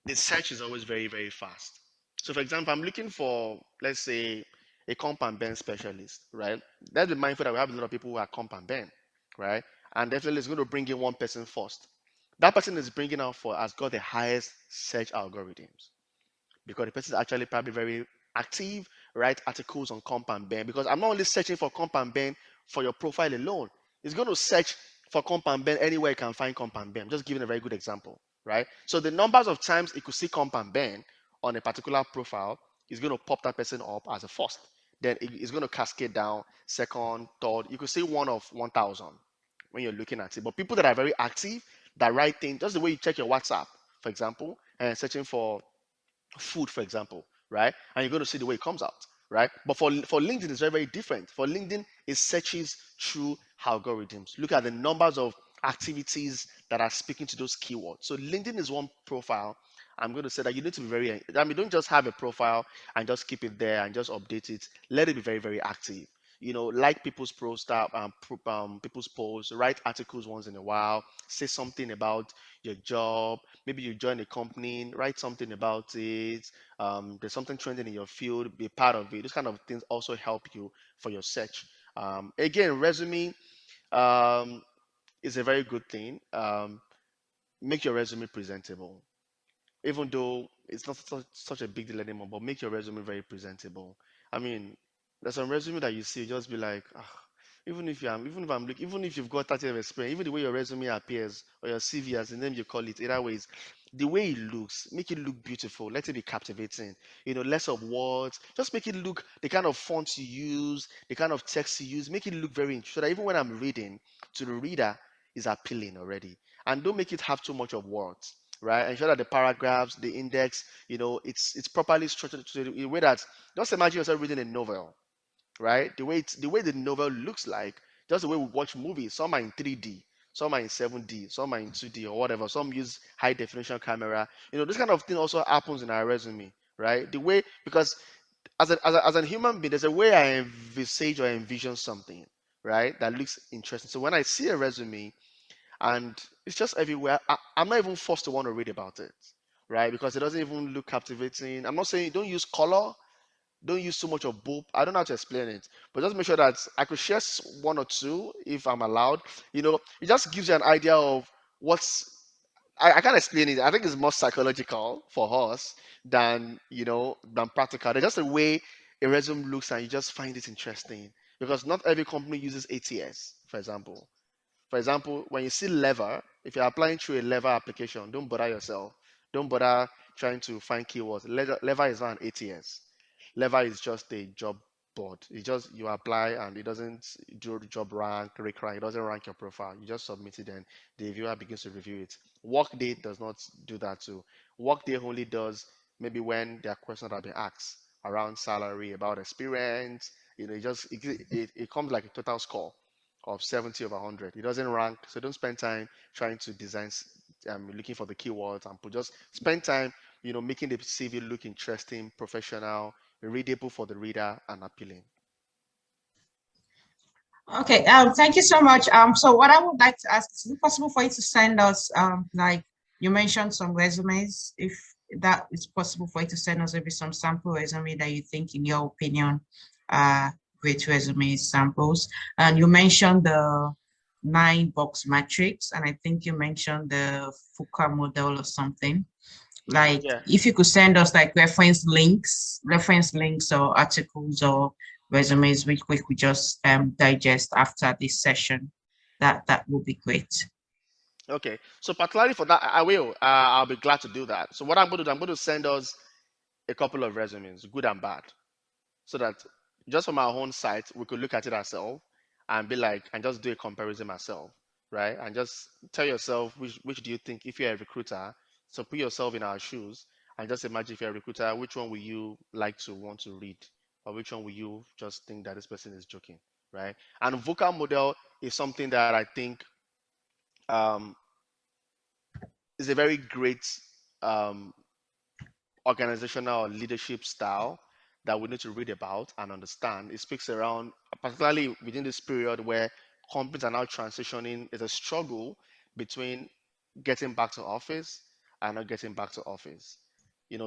The search is always very, very fast. So, for example, I'm looking for, let's say, a comp and bend specialist, right? Let's be mindful that we have a lot of people who are comp and bend, right? And definitely it's going to bring in one person first. That person is bringing out for has got the highest search algorithms because the person is actually probably very active, write articles on comp and bend. Because I'm not only searching for comp and bend for your profile alone, it's going to search for comp and bend anywhere you can find comp and bend. I'm just giving a very good example, right? So the numbers of times it could see comp and bend on a particular profile is going to pop that person up as a first. Then it's going to cascade down, second, third. You could see one of 1,000 when you're looking at it. But people that are very active, that write things, just the way you check your WhatsApp, for example, and searching for food, for example, right? And you're going to see the way it comes out, right? But for LinkedIn, it's very, very different. For LinkedIn, it searches through algorithms. Look at the numbers of activities that are speaking to those keywords. So LinkedIn is one profile. I'm going to say that you need to be very, I mean, don't just have a profile and just keep it there and just update it. Let it be very, very active. Like people's posts, people's posts, write articles once in a while, say something about your job. Maybe you join a company, write something about it. There's something trending in your field, be part of it. Those kind of things also help you for your search. Again, resume um, is a very good thing. Make your resume presentable, even though it's not such a big deal anymore, but make your resume very presentable. I mean, there's some resume that you see, just be like, "Ah, even if you've got 30 years of experience, even the way your resume appears or your CV, as the name you call it, either ways, the way it looks, make it look beautiful, let it be captivating. Less of words, just make it look the kind of font you use, the kind of text you use, make it look very interesting. So that even when I'm reading to the reader is appealing already. And don't make it have too much of words, right? Ensure that the paragraphs, the index, it's properly structured to the way that just imagine yourself reading a novel, right? The way the novel looks like, just the way we watch movies. Some are in 3D, some are in 7D, some are in 2D or whatever. Some use high definition camera. This kind of thing also happens in our resume, right? The way because as a human being, there's a way I envisage or envision something, right, that looks interesting. So when I see a resume and it's just everywhere. I'm not even forced to want to read about it, right? Because it doesn't even look captivating. I'm not saying don't use color, don't use too much of boop. I don't know how to explain it, but just make sure that I could share one or two if I'm allowed. It just gives you an idea of what's. I can't explain it. I think it's more psychological for us than practical. There's just a way a resume looks, and you just find it interesting because not every company uses ATS, for example. For example, when you see lever, if you're applying through a lever application, don't bother yourself. Don't bother trying to find keywords. Lever is not an ATS. Lever is just a job board. It just, you apply and it doesn't do the job rank, it doesn't rank your profile. You just submit it and the reviewer begins to review it. Workday does not do that too. Workday only does maybe when there are questions that have been asked around salary, about experience. It comes like a total score of 70 over 100. It doesn't rank, so don't spend time trying to design, looking for the keywords, and just spend time, making the CV look interesting, professional, readable for the reader, and appealing. Okay, thank you so much. So what I would like to ask, is it possible for you to send us, like you mentioned some resumes, if that is possible for you to send us maybe some sample resume that you think, in your opinion, great resume samples. And you mentioned the 9-box matrix, and I think you mentioned the FUCA model or something. Like, if you could send us like reference links or articles or resumes which we could just digest after this session, that would be great. Okay, so particularly for that, I will. I'll be glad to do that. So what I'm going to do, I'm going to send us a couple of resumes, good and bad, so that just from our own site, we could look at it ourselves and be like, and just do a comparison ourselves, right? And just tell yourself which do you think, if you're a recruiter, so put yourself in our shoes and just imagine, if you're a recruiter, which one will you like to want to read, or which one will you just think that this person is joking, right? And vocal model is something that I think is a very great organizational leadership style that we need to read about and understand. It speaks around, particularly within this period where companies are now transitioning. It's a struggle between getting back to office and not getting back to office.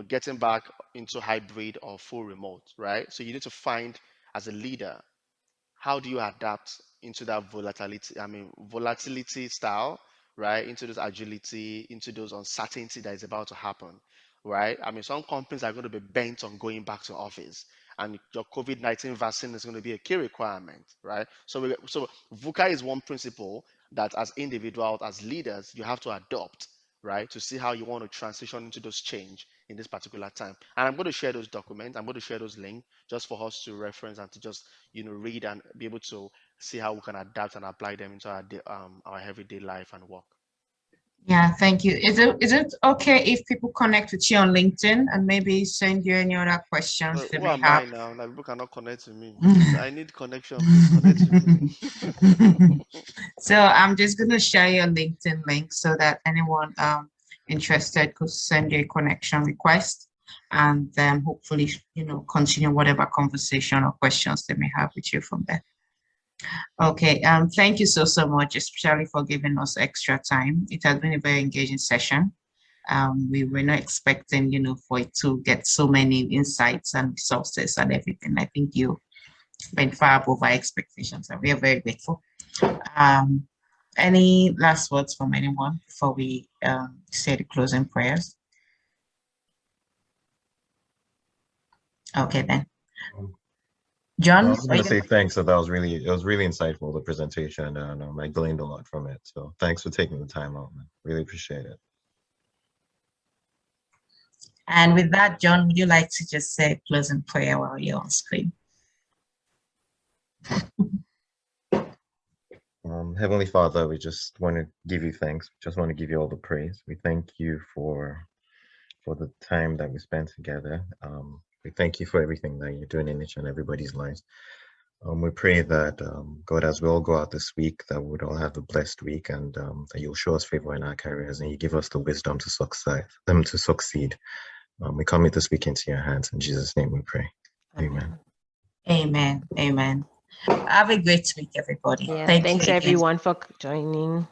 Getting back into hybrid or full remote, right? So you need to find, as a leader, how do you adapt into that volatility style, right? Into this agility, into those uncertainty that is about to happen, right? Some companies are going to be bent on going back to office, and your COVID-19 vaccine is going to be a key requirement, right? So VUCA is one principle that, as individuals, as leaders, you have to adopt, right? To see how you want to transition into those change in this particular time. And I'm going to share those documents. I'm going to share those links just for us to reference and to just, read and be able to see how we can adapt and apply them into our everyday life and work. Yeah, thank you. Is it okay if people connect with you on LinkedIn and maybe send you any other questions they Who may am have? I now? Like, people cannot connect to me. I need connection. Please connect to me. So I'm just going to share your LinkedIn link so that anyone interested could send you a connection request, and then hopefully, continue whatever conversation or questions they may have with you from there. Okay, thank you so much, especially for giving us extra time. It has been a very engaging session. We were not expecting, for it to get so many insights and resources and everything. I think you went far above our expectations, and we are very grateful. Any last words from anyone before we say the closing prayers? Okay, then. John? I was going to say thanks. So it was really insightful, the presentation, and I gleaned a lot from it. So thanks for taking the time out, man. Really appreciate it. And with that, John, would you like to just say a closing prayer while you're on screen? Heavenly Father, we just want to give you thanks. Just want to give you all the praise. We thank you for the time that we spent together. We thank you for everything that you're doing in each and everybody's lives. We pray that, God, as we all go out this week, that we would all have a blessed week, and that you'll show us favor in our careers, and you give us the wisdom to succeed. We commit this week into your hands. In Jesus' name we pray. Amen. Amen. Amen. Have a great week, everybody. Yeah, Thanks everyone for joining.